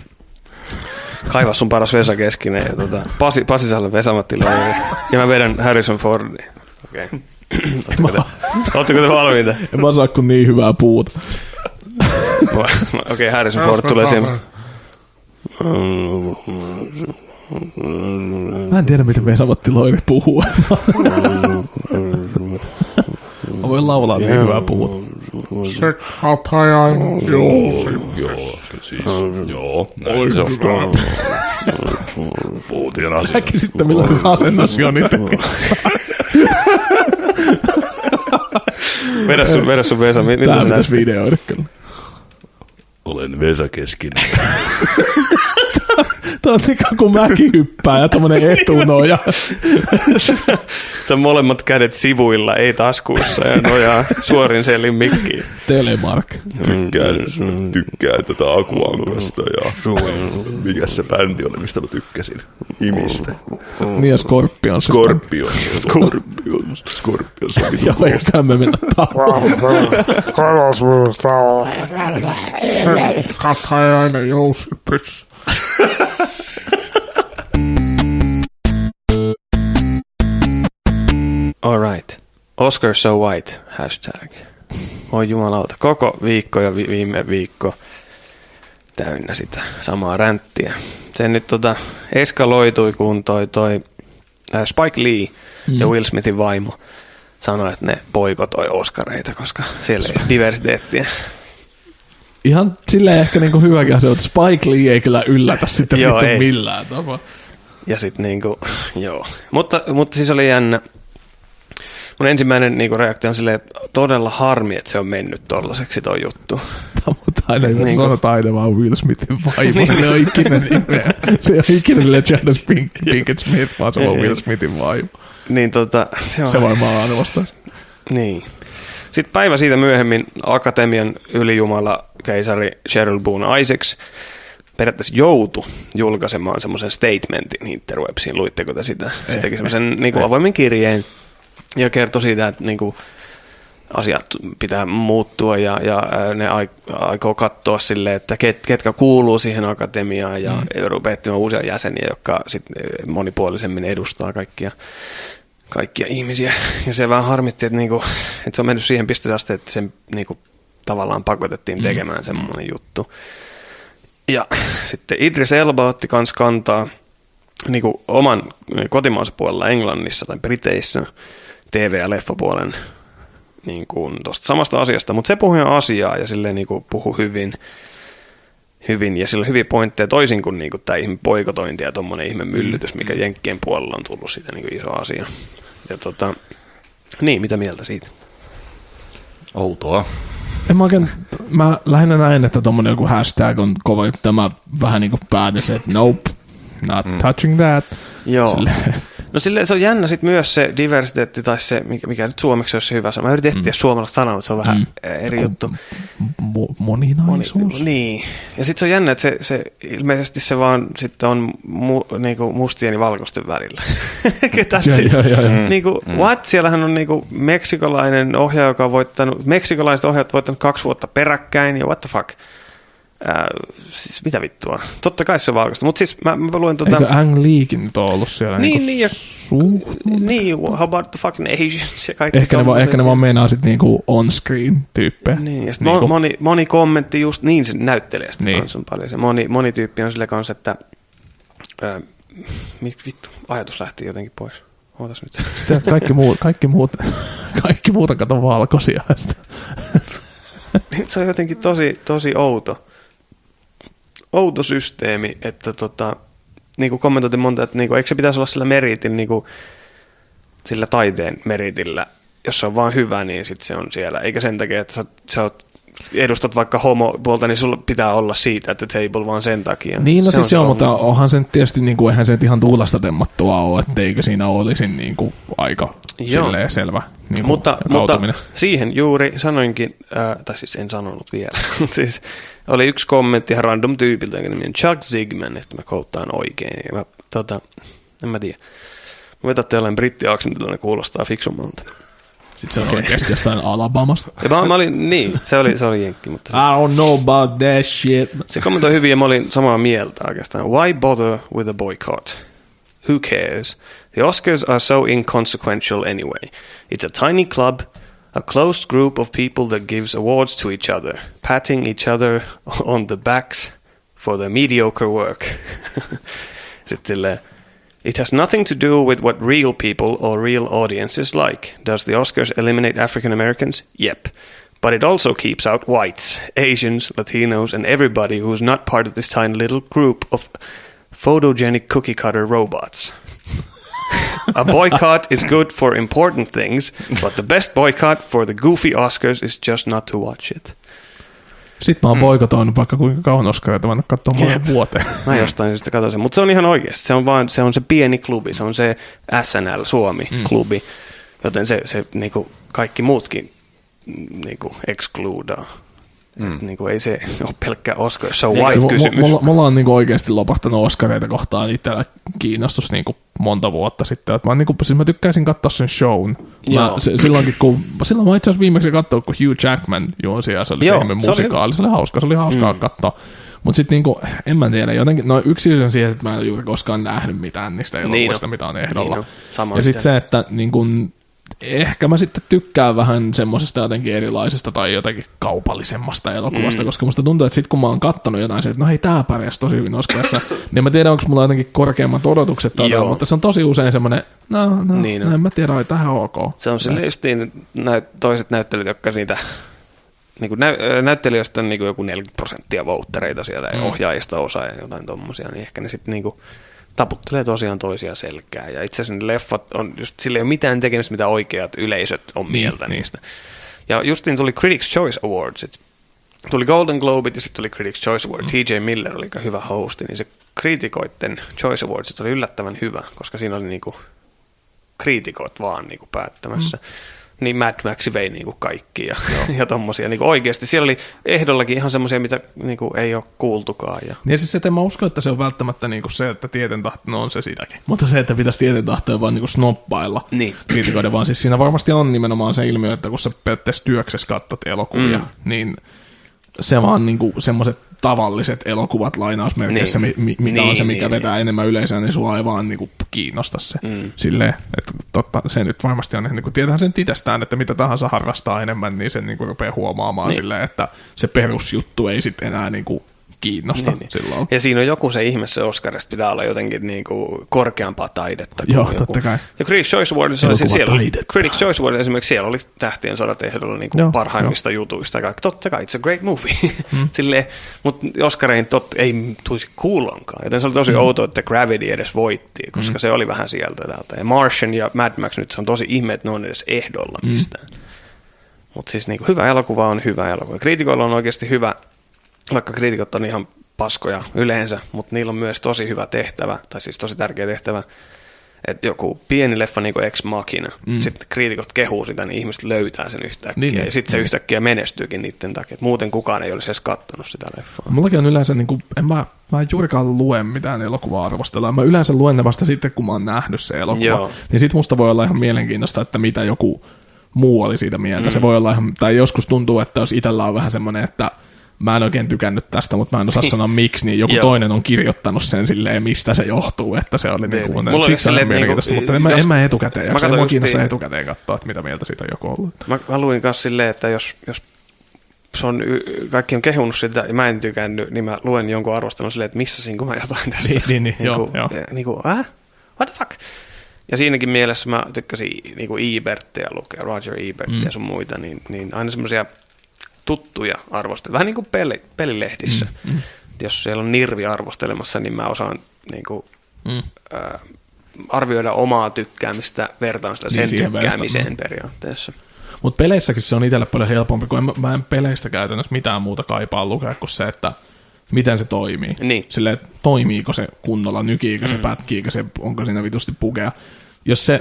Kaivaa sun paras Vesa Keskinen ja Pasi Salmen, Vesa-Matti Loiri. Ja mä vedän Harrison Fordin. Okei. Ootteko te valmiita? En mä saa kun niin hyvää puuta. Okei, Harrison Ford tulee siihen. Mä en tiedä, miten Vesa-Matti Loiri puhuu. Mä voin laulaa niin hyvää puuta. Se katajainen. Joo. Puhuttiin asiaa. Näki sitten, millaisessa asennossa Joni tekee. Vedä sun Vesa. Tää pitäisi videoida kyllä. Olen Vesa Keskinen. Tämä on niin kuin mäkihyppää ja tommonen etunoja. Se on molemmat kädet sivuilla, ei taskuissa ja nojaa suorin sellin mikkiin. Telemark. Tykkään tätä Akuankasta ja mikäs se bändi oli, mistä mä tykkäsin? Imistä. Niin ja Scorpions. Scorpions. Joo, eiköhän me mennä tahoon. Katajainen jousipys. Alright. Oscar so white, hashtag. Oi jumalauta, koko viikko ja viime viikko täynnä sitä samaa ränttiä. Se nyt eskaloitui, kun toi Spike Lee ja Will Smithin vaimo sanoi, että ne boikotoi Oscareita, koska siellä ei ole diversiteettiä. Ihan silleen ehkä niinku hyväkin asia, että Spike Lee ei kyllä yllätä sitten millään tapaa. Ja sit niinku, joo. Mutta siis oli jännä. Mun ensimmäinen niinku reaktio on silleen, että todella harmi, että se on mennyt tollaseksi toi juttu. Mutta aina niin sanotaan aina vaan Will Smithin vaimo, se ei ole ikinä nimeä. Se ei ole ikinä Janice Pinkett Smith, vaan se on Will Smithin vaimo. Niin se varmaan arvostaa. Niin. Sitten päivä siitä myöhemmin Akatemian ylijumala keisari Cheryl Boone Isaacs periaatteessa joutui julkaisemaan semmoisen statementin interwebsiin. Luitteko te sitä? Se teki semmoisen niinku avoimen kirjeen ja kertoi siitä, että niinku asiat pitää muuttua ja ne aikoo katsoa silleen, että ketkä kuuluu siihen akatemiaan ja rupeaa etsimään uusia jäseniä, jotka sitten monipuolisemmin edustaa kaikkia ihmisiä. Ja se vähän harmitti, että se on mennyt siihen pisteeseen asti, että sen niinku tavallaan pakotettiin tekemään semmoinen juttu. Ja sitten Idris Elba otti kans kantaa niinku oman kotimaansa puolella Englannissa tai Briteissä TV- ja leffapuolen niinku tosta samasta asiasta, mutta se puhui asiaa ja silleen niinku puhui hyvin ja sillä on hyviä pointteja toisin kuin niinku tämä ihme boikotointi ja tommonen ihme myllytys, mikä Jenkkien puolella on tullut siitä niinku iso asia. Ja niin, mitä mieltä siitä? Outoa. Mä lähinnä näin, että tommonen joku hashtag on kova, että mä vähän niinku päätin se, että nope, not touching that. Joo. No silleen se on jännä sit myös se diversiteetti tai se, mikä nyt suomeksi olisi hyvä sana. Mä yritin etsiä suomalaista sanaa, mutta se on vähän eri juttu. Moninaisuus. Niin. Ja sit se on jännä, että se ilmeisesti se vaan sitten on niinku mustien ja valkoisten välillä. Ketä niinku, what? Siellähän on niinku meksikolainen ohjaaja, joka on voittanut, meksikolaiset ohjaajat voittanut 2 vuotta peräkkäin ja what the fuck. Siis mitä vittua? Totta kai se on valkoista, mutta siis mä luen Eikö Ang Leekin nyt on ollut siellä niin, how about the fucking Asians ja kaikki. Ehkä ne vaan meinaa sit niinku on-screen tyyppejä. Niin, ja sit moni kommentti just, niin se näyttelee sitä niin. On paljon. Se moni tyyppi on sille kanssa, että vittu, ajatus lähti jotenkin pois. Ootas nyt. Sitten kaikki muut on kato valkoisia. Se on jotenkin tosi outo systeemi, että niinku kommentoitiin monta, että niinku, eikö se pitäisi olla sillä meritin, niinku, sillä taiteen meritillä, jos se on vaan hyvä, niin sit se on siellä. Eikä sen takia, että sä oot edustat vaikka homopuolta, niin sulla pitää olla siitä, että table vaan sen takia. Niin, no se siis joo, mutta onhan se tietysti, niin kuin, eihän se ihan tuulesta temmattua ole, etteikö siinä olisi niin kuin, aika silleen selvä niin kuin, mutta siihen juuri sanoinkin, tai siis en sanonut vielä, mutta siis oli yksi kommentti ihan random tyypiltä, jonka nimi on Chuck Zigman, että mä kouttaan oikein. Ja en mä tiedä. Mä vetätte jollain brittiaksentilla, ne kuulostaa fiksummalta. Sitten se on oikeasti jostain Alabamasta. Mä olin, niin, se oli jenkki. Mutta I don't know about that shit. Se kommentoi hyvin ja mä olin samaa mieltä oikeastaan. Why bother with a boycott? Who cares? The Oscars are so inconsequential anyway. It's a tiny club, a closed group of people that gives awards to each other, patting each other on the backs for their mediocre work. Sitten silleen, it has nothing to do with what real people or real audiences like. Does the Oscars eliminate African Americans? Yep. But it also keeps out whites, Asians, Latinos, and everybody who's not part of this tiny little group of photogenic cookie cutter robots. A boycott is good for important things, but the best boycott for the goofy Oscars is just not to watch it. Sitten mä oon boikotoinut vaikka kuinka kauan Oscareita, mä en ole katsoa monen vuoteen. Mä jostain syystä katsoin sen, mutta se on ihan oikeasti. Se on se pieni klubi, se on se SNL Suomi-klubi, joten se niinku kaikki muutkin niinku excludaa. Niinku ei se ole pelkkä Oscar, se on white-kysymys. Mulla on niinku oikeasti lopahtanut Oscareita kohtaan itsellä kiinnostus niinku monta vuotta sitten. Että mä tykkäisin katsoa sen shown. Silloin mä itse asiassa viimeksi katsoin, kun Hugh Jackman juonsi ja se oli se musikaali. Se oli hauskaa katsoa. Mutta sitten niinku, en mä tiedä, jotenkin, yksi syy on siihen, että mä en juuri koskaan nähnyt mitään niistä elokuvista, mitä on ehdolla. Ja sitten se, että niinku, ehkä mä sitten tykkään vähän semmosesta jotenkin erilaisesta tai jotenkin kaupallisemmasta elokuvasta, koska musta tuntuu, että sit kun mä oon kattonut jotain se, että no hei, tää pärjäs tosi hyvin Oscarissa, niin mä tiedän, onko mulla jotenkin korkeammat odotukset, mutta se on tosi usein semmoinen, en mä tiedä, tähän ok. Se on silleen justiin toiset näyttelijät, jotka siitä niin näyttelijöistä on niin joku 40% vouttereita sieltä ja ohjaajista osa ja jotain tommosia, niin ehkä ne sitten niinku taputtelee tosiaan toisia selkää. Ja itse asiassa ne leffat on just, sillä ei ole mitään tekemistä, mitä oikeat yleisöt on mieltä niistä. Ja justiin tuli Critics' Choice Awards. Tuli Golden Globeit ja sitten tuli Critics' Choice Awards. T.J. Miller oli hyvä hosti, niin se kriitikoitten Choice Awards oli yllättävän hyvä, koska siinä oli niinku kriitikot vaan niinku päättämässä. Niin Mad Max vei niinku kaikki ja tommosia. Niinku oikeasti siellä oli ehdollakin ihan semmoisia, mitä niinku ei ole kuultukaan. Ja siis että en mä usko, että se on välttämättä niinku se, että tietentahto on se sitäkin. Mutta se, että pitäisi tietentahtoja vaan niinku snoppailla kriitikoiden, vaan siis siinä varmasti on nimenomaan se ilmiö, että kun sä periaatteessa työksessä katsot elokuvia, niin se vaan niinku semmoiset tavalliset elokuvat lainausmerkeissä, mikä on se, mikä vetää enemmän yleisöä, niin sua ei vaan niinku kiinnosta se. Silleen, että totta, se nyt varmasti on, niinku, tietäähän sen itsestään, että mitä tahansa harrastaa enemmän, niin se niinku rupeaa huomaamaan silleen, että se perusjuttu ei sitten enää niinku kiinnosta silloin. Ja siinä on joku se ihme, se Oscarista pitää olla jotenkin niinku korkeampaa taidetta. Joo, totta kai. Ja Critics' Choice Awards Critics' Choice Awards esimerkiksi siellä oli Tähtien sodat ehdolla niinku parhaimmista jutuista. Totta kai, it's a great movie. Mutta Oscarein ei tulisi kuulonkaan. Joten se oli tosi outoa, että Gravity edes voitti, koska se oli vähän sieltä täältä. Ja Martian ja Mad Max nyt se on tosi ihme, että ne on edes ehdolla mistään. Mutta siis niinku, hyvä elokuva on hyvä elokuva. Kriitikoilla on oikeasti hyvä. Vaikka kriitikot on ihan paskoja yleensä, mutta niillä on myös tosi hyvä tehtävä, tai siis tosi tärkeä tehtävä, että joku pieni leffa niin kuin Ex Machina, sitten kriitikot kehuu sitä, niin ihmiset löytää sen yhtäkkiä, ja sitten se yhtäkkiä menestyykin niiden takia, että muuten kukaan ei olisi edes katsonut sitä leffaa. Mullakin on yleensä, niin kuin, mä en juurikaan lue mitään elokuvaa-arvostelua, mä yleensä luen ne vasta sitten, kun mä oon nähnyt se elokuva, niin sit musta voi olla ihan mielenkiintoista, että mitä joku muu oli siitä mieltä, se voi olla ihan, tai joskus tuntuu, että jos itsellä on vähän semmoinen, että mä en oikein tykännyt tästä, mutta mä en osaa sanoa miksi, niin joku toinen on kirjoittanannut sen silleen, mistä se johtuu, että se oli niinku, siksi on mielenkiintoista, mutta en mä etukäteen, ja se mua kiinnostaa etukäteen katsoa, että mitä mieltä siitä on joku ollut. Mä luin kanssa silleen, että jos se on, kaikki on kehunut sitä, ja mä en tykännyt, niin mä luen jonkun arvostelun silleen, että missasinko mä jotain tästä. Niinku, what the fuck? Ja siinäkin mielessä mä tykkäsin niinku Ebertia lukea, Roger Ebertia ja sun muita, niin aina semmoisia tuttuja arvosteluja, vähän niin kuin pelilehdissä. Jos siellä on Nirvi arvostelemassa, niin mä osaan niin kuin, arvioida omaa tykkäämistä, vertaan sitä sen tykkäämiseen periaatteessa. Mutta peleissäkin se on itselle paljon helpompi, kun mä en peleistä käytännössä mitään muuta kaipaa lukea kuin se, että miten se toimii. Niin. Silleen, että toimiiko se kunnolla, nykiikö se, pätkiikö se, onko siinä vitusti bugea. Jos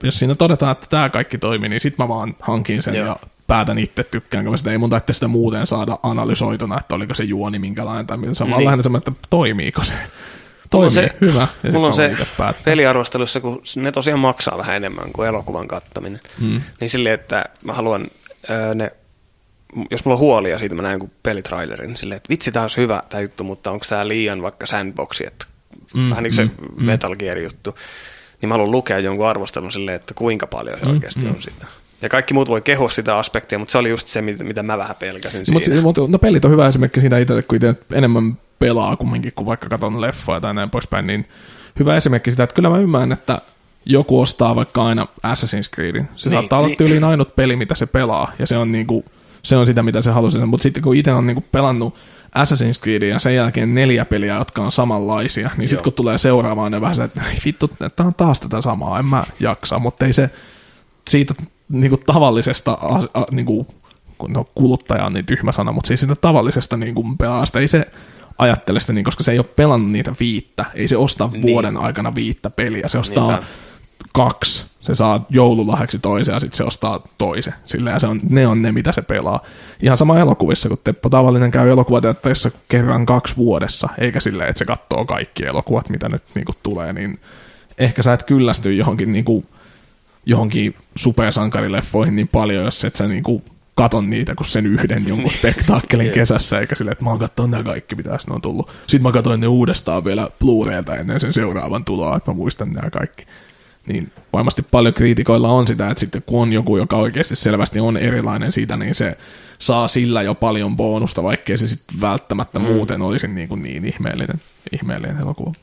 siinä todetaan, että tämä kaikki toimii, niin sit mä vaan hankin sen ja päätän itse tykkäänkö mä sitä. Ei mun tarvitse sitä muuten saada analysoituna, että oliko se juoni minkälainen tai mitä. Se on vaan lähinnä semmoinen, että toimiiko se. Toimii, se, hyvä. Ja mulla on se peliarvostelussa, kun ne tosiaan maksaa vähän enemmän kuin elokuvan katsominen. Niin silleen, että mä haluan jos mulla on huolia siitä, mä näen jonkun pelitrailerin, silleen, että vitsi, tää olisi hyvä tää juttu, mutta onko tää liian vaikka sandboxi, että vähän niin kuin se Metal Gear juttu. Niin mä haluan lukea jonkun arvostelun silleen, että kuinka paljon se oikeasti on sitä. Ja kaikki muut voi kehua sitä aspektia, mutta se oli just se, mitä mä vähän pelkäsin siinä. No pelit on hyvä esimerkki siitä itse, kun itse enemmän pelaa kumminkin, kun vaikka katon leffoja tai näin poispäin, niin hyvä esimerkki sitä, että kyllä mä ymmärrän, että joku ostaa vaikka aina Assassin's Creedin. Se saattaa olla tyyliin ainut peli, mitä se pelaa, ja se on niinku, se on sitä, mitä se halusi. Mutta sitten kun itse on niinku pelannut Assassin's Creedin ja sen jälkeen 4 peliä, jotka on samanlaisia, niin sitten kun tulee seuraavaan, ne vähän se, että vittu, tämä on taas tätä samaa, en mä jaksa, mutta ei se siitä niinku tavallisesta niinku, kuluttaja on niin tyhmä sana, mutta siis siitä tavallisesta niinku pelaasta ei se ajattele sitä niin, koska se ei ole pelannut niitä 5, ei se osta vuoden aikana 5 peliä, se ostaa 2, se saa joululahjaksi toisen ja sitten se ostaa toisen, sillä ja ne on ne, mitä se pelaa. Ihan sama elokuvissa, kun Teppo tavallinen käy elokuvateatterissa kerran 2 vuodessa, eikä silleen, että se katsoo kaikki elokuvat, mitä nyt niinku tulee, niin ehkä sä et kyllästy johonkin supersankarileffoihin niin paljon, jos et sä niinku katon niitä kuin sen yhden jonkun spektaakkelin kesässä, eikä silleen, että mä oon katsonut nämä kaikki, mitä ne on tullut. Sitten mä katsoin ne uudestaan vielä Blu-raylta ennen sen seuraavan tuloa, että mä muistan nämä kaikki. Niin varmasti paljon kriitikoilla on sitä, että sitten kun on joku, joka oikeasti selvästi on erilainen siitä, niin se saa sillä jo paljon bonusta, vaikkei se sitten välttämättä muuten olisi niin ihmeellinen elokuva.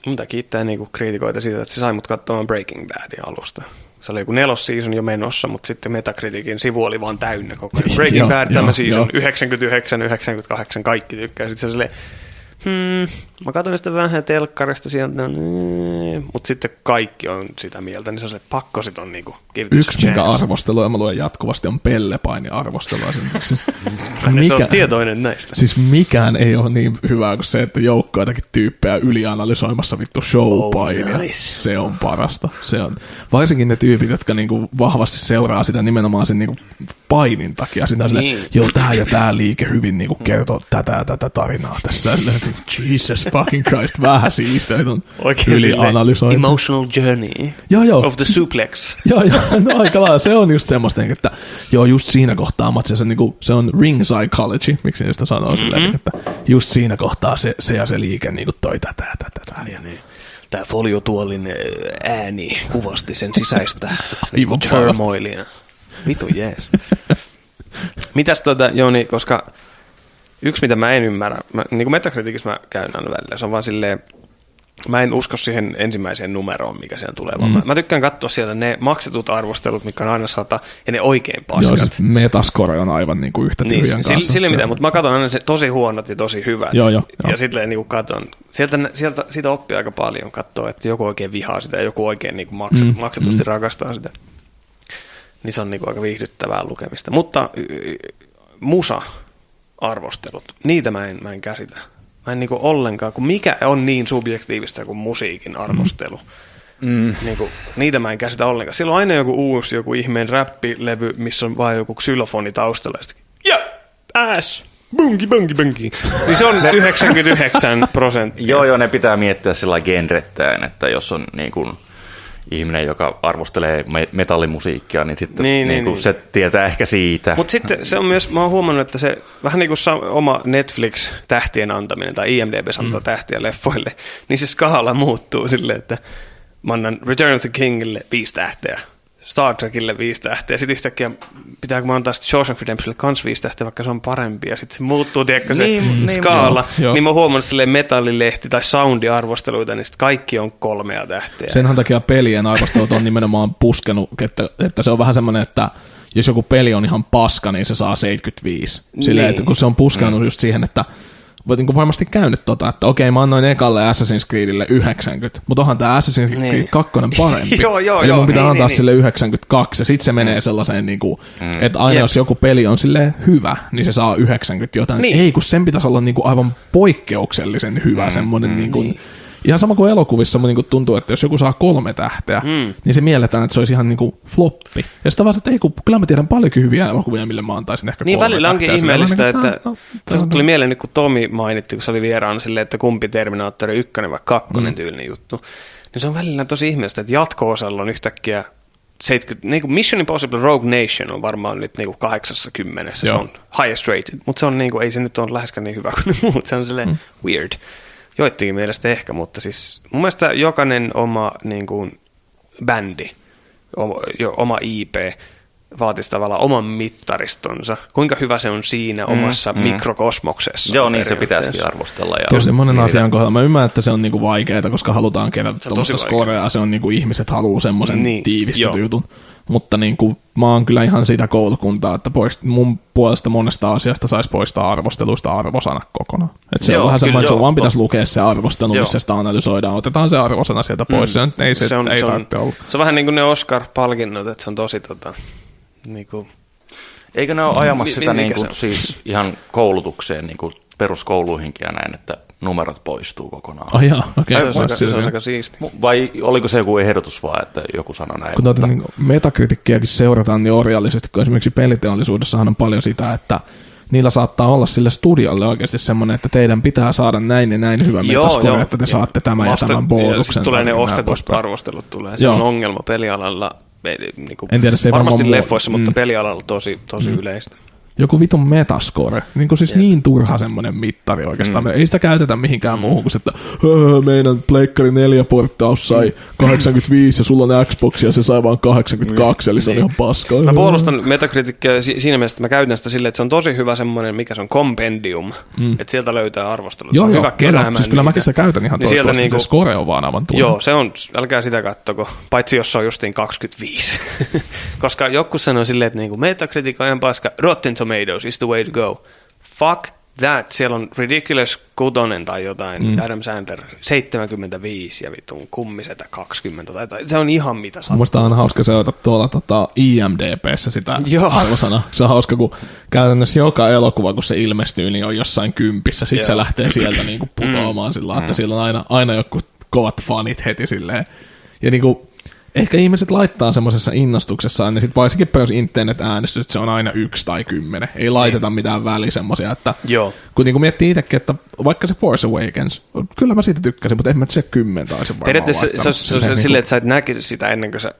Mitä kiittää niinku kriitikoita siitä, että se sai mut katsomaan Breaking Badin alusta. Se oli joku 4. season jo menossa, mutta sitten Metacriticin sivu oli vaan täynnä koko ajan. Breaking Bad, tämä season, 99, 98, kaikki tykkää. Sitten se silleen, mä katsoin sitä vähän telkkarista sieltä, mutta sitten kaikki on sitä mieltä, niin se on se pakko sit on niinku give this yksi, mikä arvostelu, ja mä luen jatkuvasti, on Pellepaini arvostelua. Se on tietoinen näistä. Siis mikään ei ole niin hyvää kuin se, että joukko jotakin tyyppejä ylianalysoimassa vittu showpainia. Nice. Se on parasta. Se on. Varsinkin ne tyypit, jotka niinku vahvasti seuraa sitä nimenomaan sen niinku painin takia. Sitä niin. Joo, tää ja tää liike hyvin niinku kertoo tätä tarinaa tässä. Jesus fucking Christ, vähän siisteitä on ylianalysoitu. Emotional journey of the suplex. Joo, no aika lailla. Se on just semmoista, että joo, just siinä kohtaa se on ring psychology, miksi ne sitä sanoo silleen, että just siinä kohtaa se ja se liike niinku toi tätä. Niin. Tää foliotuolin ääni kuvasti sen sisäistä niinku turmoilia. Vitu jees. Mitäs Jouni, koska yksi, mitä mä en ymmärrä, niin kuin Metacriticissa mä käyn aina välillä, se on vaan silleen, mä en usko siihen ensimmäiseen numeroon, mikä siellä tulee, vaan mä tykkään katsoa sieltä ne maksetut arvostelut, mikä on aina 100, ja ne oikein paskat. Joo, siis Metascore on aivan niin kuin yhtä tyhjän kanssa. Sille mitä, mutta mä katson aina se tosi huonot ja tosi hyvät. Joo. Ja sitten niin katson, siitä oppii aika paljon katsoa, että joku oikein vihaa sitä ja joku oikein niin maksetusti rakastaa sitä. Niin se on niin kuin aika viihdyttävää lukemista. Mutta musa-arvostelut, niitä mä en käsitä. Mä en niinku ollenkaan, kun mikä on niin subjektiivista kuin musiikin arvostelu. Niinku, niitä mä en käsitä ollenkaan. Siellä on aina joku ihmeen räppilevy, missä on vaan joku xylofoni taustalla. Ass, bungi. Niin se on 99%. Joo, ne pitää miettiä sillä genrettään, että jos on niin kuin ihminen, joka arvostelee metallimusiikkia, niin sitten niin. Se tietää ehkä siitä. Mutta sitten se on myös, mä oon huomannut, että se vähän niin kuin oma Netflix-tähtien antaminen tai IMDb antaa tähtiä leffoille, niin se skaala muuttuu silleen, että mä annan Return of the Kingille 5 tähteä, Star Trekille 5 tähteä, sitten yhtäkkiä pitääkö mä antaa Shawshank Redemptionille kans 5 tähteä, vaikka se on parempi, ja sitten se muuttuu, tiedätkö se skaala, niin mä oon huomannut silleen metallilehti tai soundiarvosteluita, niin sitten kaikki on 3 tähteä. Senhän takia pelien arvostelut on nimenomaan puskenut, että se on vähän semmoinen, että jos joku peli on ihan paska, niin se saa 75. Silleen, että kun se on puskenut just siihen, että niin varmasti käynyt että okei, mä annoin ekalle Assassin's Creedille 90, mutta onhan tää Assassin's Creed 2 parempi. Eli mun pitää antaa sille 92, ja sit se menee sellaiseen, niin kuin, että aina jos joku peli on silleen hyvä, niin se saa 90 jotain. Ei, kun sen pitäisi olla niin kuin aivan poikkeuksellisen hyvä semmoinen niin kuin, ihan sama kuin elokuvissa niin kuin tuntuu, että jos joku saa 3 tähteä, niin se mielletään, että se olisi ihan niin kuin floppi. Ja sitä vaan, että ei, kun kyllä mä tiedän paljonkin hyviä elokuvia, mille mä antaisin ehkä 3 niin välillä onkin ihmeellistä, tähteä. että se tuli mieleen, kun Tomi mainitti, kun se oli vieraana silleen, että kumpi Terminaattori 1 vai 2 tyylinen juttu. Niin se on välillä tosi ihmeellistä, että jatko-osalla on yhtäkkiä 70, niin kuin Mission Impossible Rogue Nation on varmaan nyt niin kuin 80, se on highest rated, mutta se on niin kuin, ei se nyt ole läheskään niin hyvä kuin ne muut, se on silleen weird. Joittikin mielestä ehkä, mutta siis mun mielestä jokainen oma niin kuin, bändi, oma IP vaatisi tavallaan oman mittaristonsa. Kuinka hyvä se on siinä omassa mikrokosmoksessa. Joo, niin se pitäisikin arvostella. Tosi monen asian kohdalla. Mä ymmärrän, että se on niinku vaikeaa, koska halutaan kerätä tuommoista skorea. Se on niinku ihmiset haluaa semmoisen tiivistetyn jutun. Mutta niinku, mä oon kyllä ihan siitä koulukuntaa, että mun puolesta monesta asiasta saisi poistaa arvosteluista arvosana kokonaan. Et se on vähän semmoinen, että sun vaan pitäisi lukea se arvostelu, missä sitä analysoidaan. Otetaan se arvosana sieltä pois. Se ei tarvitse olla. Se on vähän niin kuin ne Oscar-palkinnot, että se on tosi niinku, eikö ne ole ajamassa sitä niinku, siis ihan koulutukseen niinku peruskouluihinkin ja näin, että numerot poistuu kokonaan? Se on aika siisti. Vai oliko se joku ehdotus vaan, että joku sanoi näin? Kun niin metakritiikkiäkin seurataan niin orjallisesti, kun esimerkiksi peliteollisuudessahan on paljon sitä, että niillä saattaa olla sille studiolle oikeasti semmoinen, että teidän pitää saada näin ja näin hyvä metascore, että te saatte tämän ja tämän bonuksen. Tulee ne ostetut arvostelut tulee. Se on ongelma pelialalla. Niin kuin, en tiedä, se varmasti leffoissa, mutta pelialalla tosi yleistä. Joku vitun metascore, niin turha semmoinen mittari oikeastaan. Ei sitä käytetä mihinkään muuhun kuin että meidän Pleikkari 4-porttaus sai 85 ja sulla on Xbox ja se sai vaan 82, eli se on ihan paskaa. Mä puolustan Metacriticia siinä mielessä, että mä käytän sitä silleen, että se on tosi hyvä semmoinen, mikä se on compendium, että sieltä löytää arvostelut. Se on hyvä keräämään siis kyllä mäkin sitä käytän ihan toistuvasti, niinku, se score on vaan aivan turha. Joo, se on, älkää sitä kattoko, paitsi jos se on justiin 25. Koska joku sanoo silleen, että niinku Metacritic on ihan paska, Rotten Tomatoes is the way to go. Fuck that. Siellä on Ridiculous 6 tai jotain, Adam Sandler 75 ja vitun kummisetä 20. Tai se on ihan mitä sattuu. Mielestäni on hauska seurata tuolla IMDb:ssä sitä arvosana. Se on hauska, kun käytännössä joka elokuva, kun se ilmestyy, niin on jossain 10. Sitten se lähtee sieltä niinku putoamaan sillä, että siellä on aina joku kovat fanit heti silleen. Ja niinku ehkä ihmiset laittaa semmoisessa innostuksessaan, niin sitten varsinkin perus internet-äänestys, että se on aina 1 tai 10. Ei laiteta mitään väliä semmoisia, että kun niinku miettii itsekin, että vaikka se Force Awakens, kyllä mä siitä tykkäsin, mutta en mä se 10 taisi varmaan periaatteessa se on silleen, että sä et näkisi sitä ennen kuin sä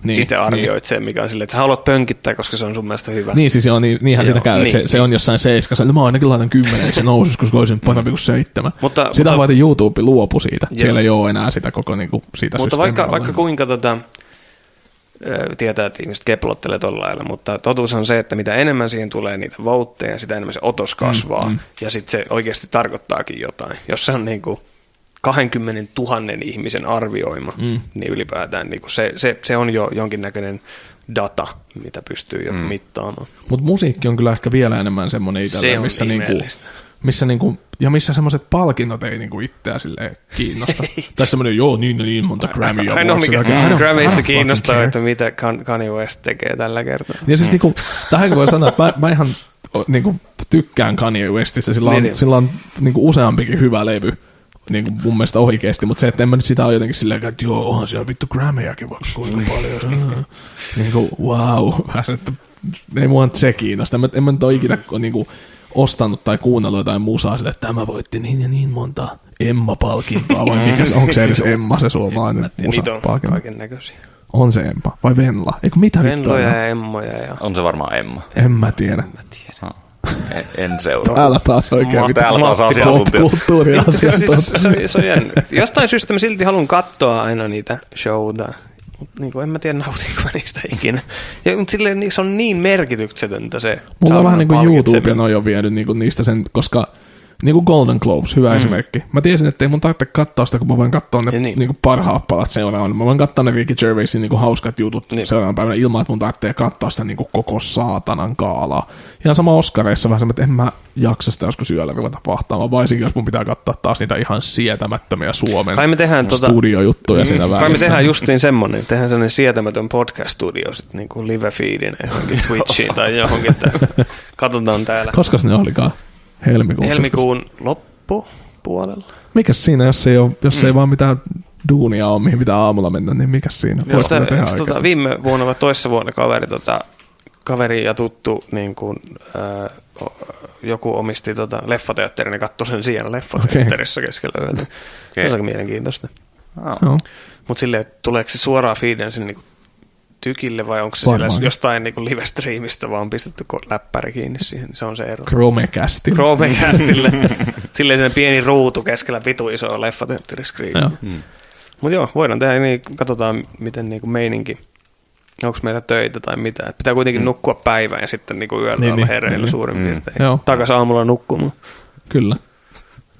itse arvioit sen, mikä on silleen, että sä haluat pönkittää, koska se on sun mielestä hyvä. Niin, siis niinhän sitä käy. Se on jossain 7. No mä ainakin laitan 10, että se nousuisi, koska olisin parempi kuin 7. Sitä varten YouTube luopui siitä. Siellä ei ole enää sitä koko niinku, siitä mutta vaikka kuinka tietää, että ihmiset keplottelee tuolla lailla, mutta totuus on se, että mitä enemmän siihen tulee niitä voutteja, sitä enemmän se otos kasvaa, ja sitten se oikeasti tarkoittaakin jotain. Jos se on niinku 20 000 ihmisen arvioima, niin ylipäätään niin se on jo jonkinnäköinen data, mitä pystyy jo mittaamaan. Mutta musiikki on kyllä ehkä vielä enemmän semmoinen itselleen, missä semmoiset palkinnot ei niinku itseä silleen kiinnosta. Tai semmoinen, niin monta Grammy Ainoa mikä Grammyissa kiinnostaa, että mitä Kanye West tekee tällä kertaa. Ja siis niinku, tähän voi sanoa, että mä ihan niinku tykkään Kanye Westistä, sillä on niinku useampikin hyvä levy. Niin kuin mun mielestä oikeasti, mutta se, että en mä nyt sitä ole jotenkin silleen, että joo, onhan siellä vittu Grammyjäkin vaikka kuinka paljon. Niin kuin, wow. Että ei mua nyt se kiinnosta. En mä nyt ole ikinä niin kuin ostanut tai kuunnellut jotain musaa sille, että tämä voitti niin ja niin monta Emma-palkintoa, vai mikä se, onko se edes Emma se suomalainen musapalkinto? Niitä on kaiken näköisiä. On se Emma, vai Venla? Eikö mitä vittua? Venloja ja Emmoja. Ja... On se varmaan Emma. En mä tiedä. En seuraa. Täällä taas oikein kulttuuriasiantuntija. Se on jännä. Jostain syystä mä silti haluan katsoa aina niitä showta. Niin en mä tiedä, nautinko niistä ikinä. Mutta silleen se on niin merkityksetöntä se. Mulla on vähän niin kuin YouTube ja noi on vienyt niin niistä sen, koska Niin kuin Golden Globes, hyvä esimerkki. Mä tiesin, että ei mun tarvitse katsoa sitä, kun mä voin katsoa ne niin parhaat palat seuraavana. Mä voin katsoa ne Ricky Gervaisin niin hauskat jutut seuraavana päivänä ilman, että mun tarvitsee katsoa sitä niin koko saatanan kaalaa. Ihan sama Oscareissa vähän semmoinen, että en mä jaksa sitä joskus yöllä ruveta vahtaamaan, varsinkin jos mun pitää katsoa taas niitä ihan sietämättömiä Suomen studiojuttuja siinä välissä. Kai me tehdään justiin semmoinen, tehdään semmoinen sietämätön podcast-studio sitten niin kuin live-feedinä johonkin Twitchiin tai johonkin tästä. Katsotaan täällä. Koskas ne olikaan? Helmikuun loppupuolella. Mikäs siinä, jos ei vaan mitään duunia ole, mihin pitää aamulla mennä, niin mikäs siinä? Viime vuonna vai toissa vuonna kaveri ja tuttu niin kuin, joku omisti leffateatterin ja katsoi sen siellä leffateatterissa keskellä yötä. Se on aika mielenkiintoista. Mutta silleen, tuleeko se suoraan feeden sen niin tykille vai onko se jostain niin live-streamistä vaan pistetty läppäri kiinni siihen? Se on se ero. Chromecastille. Silleen sen pieni ruutu keskellä vitu iso leffateatteriskriini. Mutta joo, voidaan tehdä niin, katsotaan miten niin meininki. Onko meillä töitä tai mitä. Et pitää kuitenkin nukkua päivän ja sitten niin yöllä olla hereillä suurin piirtein. Takas aamulla nukkumaan. Kyllä.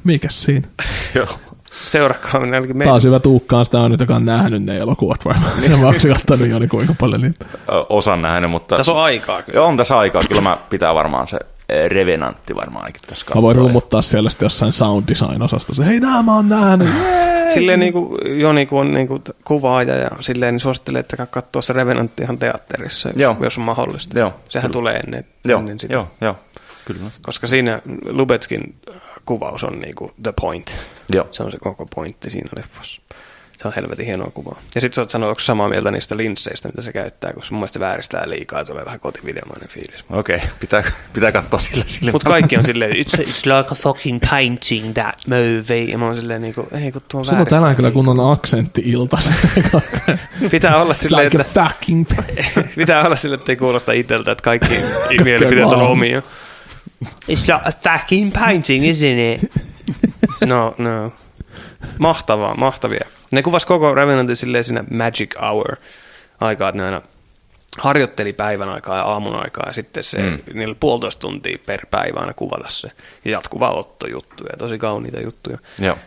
Mikäs siinä? Joo. Seurakkaa ainakin meitä. Taas hyvä Tuukkaan sitä on nyt, joka on nähnyt ne elokuvat varmaan. Mä oon kattanut jo niin kuinka paljon niitä. Osan nähnyt, mutta... Tässä on aikaa kyllä. Joo, on tässä aikaa. Kyllä mä pitää varmaan se Revenantti varmaan ainakin tässä katsoa. Mä voin rummuttaa siellä sitten jossain sound design-osastossa. Hei, nää mä oon nähnyt. Silleen niinku Joni, kun on niinku kuvaaja ja silleen, niin suosittelee, että katsoa se Revenantti ihan teatterissa, jos on mahdollista. Joo, sehän kyllä. tulee ennen sitä. Joo, kyllä. Koska siinä Lubetskin kuvaus on niinku the point. Joo. Se on se koko pointti siinä leffassa. Se on helvetin hienoa kuvaa. Ja sit sä oot sanonut, onko samaa mieltä niistä linsseistä, mitä se käyttää, koska mun mielestä se vääristää liikaa ja tulee vähän kotivideomainen fiilis. Okei, pitää katsoa sille. Mut kaikki on silleen, it's like a fucking painting that movie. Ja mä oon silleen niinku, ei kun tuo on vääristää. Sulla on tänään kyllä kunnon aksentti-ilta. Pitää olla silleen, like että... pitää olla silleen, että ei kuulosta iteltä, että kaikki mielipiteet on omia. It's like a fucking painting, isn't it? No. Mahtavia. Ne kuvasi koko Revenantin silleen siinä Magic Hour aikaa, että ne aina harjoitteli päivän aikaa ja aamun aikaa ja sitten niillä 1,5 tuntia per päivä aina kuvata se ja jatkuva ottojuttuja, tosi kauniita juttuja.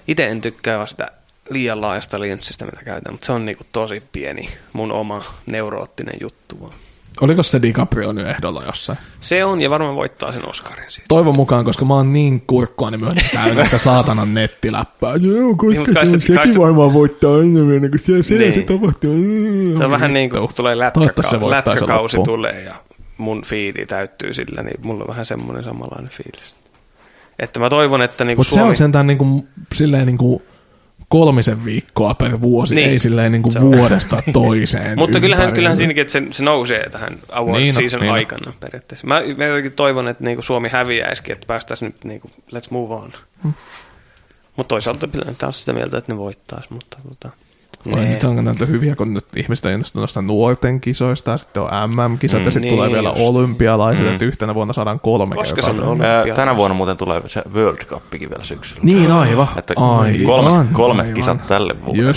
Itse en tykkää sitä liian laajasta linssistä, mitä käytän, mutta se on niinku tosi pieni mun oma neuroottinen juttu vaan. Oliko se DiCaprio nyt ehdolla jossain? Se on, ja varmaan voittaa sen Oscarin siitä. Toivon mukaan, koska mä oon niin kurkkua, niin myönnä täynnä sitä saatanan nettiläppää. Joo, koska sekin varmaan voittaa enemmän, kun se tapahtuu. Se on vähän niin kuin, kun tulee lätkäkausi tulee, ja mun fiidi täyttyy sillä, niin mulla on vähän semmoinen samanlainen fiilis. Että mä toivon, että niinku Suomi... Mutta se on sentään niinku, silleen niinku 3 viikkoa per vuosi, ei silleen niin kuin vuodesta toiseen. Mutta kyllähän siinäkin, että se nousee tähän award season aikana periaatteessa. Mä jotenkin toivon, että niinku Suomi häviäisikin, että päästäisiin nyt niinku, let's move on. Mutta toisaalta pitää sitä mieltä, että ne voittaisi. Mutta nyt on näitä hyviä, kun nyt ihmiset on innostunut noista nuorten kisoista, ja sitten on MM-kisat, ja sitten tulee vielä olympialaiset, että yhtenä vuonna saadaan 3 Koska kertaa. Tänä vuonna muuten tulee se World Cupikin vielä syksyllä. Niin, aivan. Että kolmet kisat tälle vuodelle.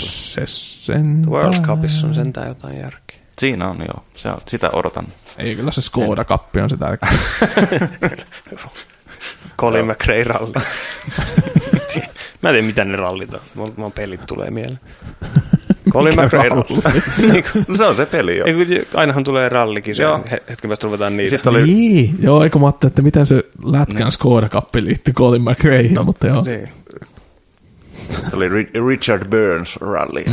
World Cupissa on sentään jotain järkeä. Siinä on, joo. Sitä odotan. Ei, kyllä se Skoda Cup on se tärkeä. Colin McRae ralli. Mä en tiedä, mitä ne rallit on. Mun pelit tulee mieleen. Colin McRae ralli. No se on se peli, joo. Ainahan tulee rallikisoja. Hetken päästä ruvetaan niitä. Niin, joo, eikö mä ajattelin, että miten se lätkän Skoda Cup liittyy Colin McRaehin, mutta joo. Niin. Se oli Richard Burns ralli.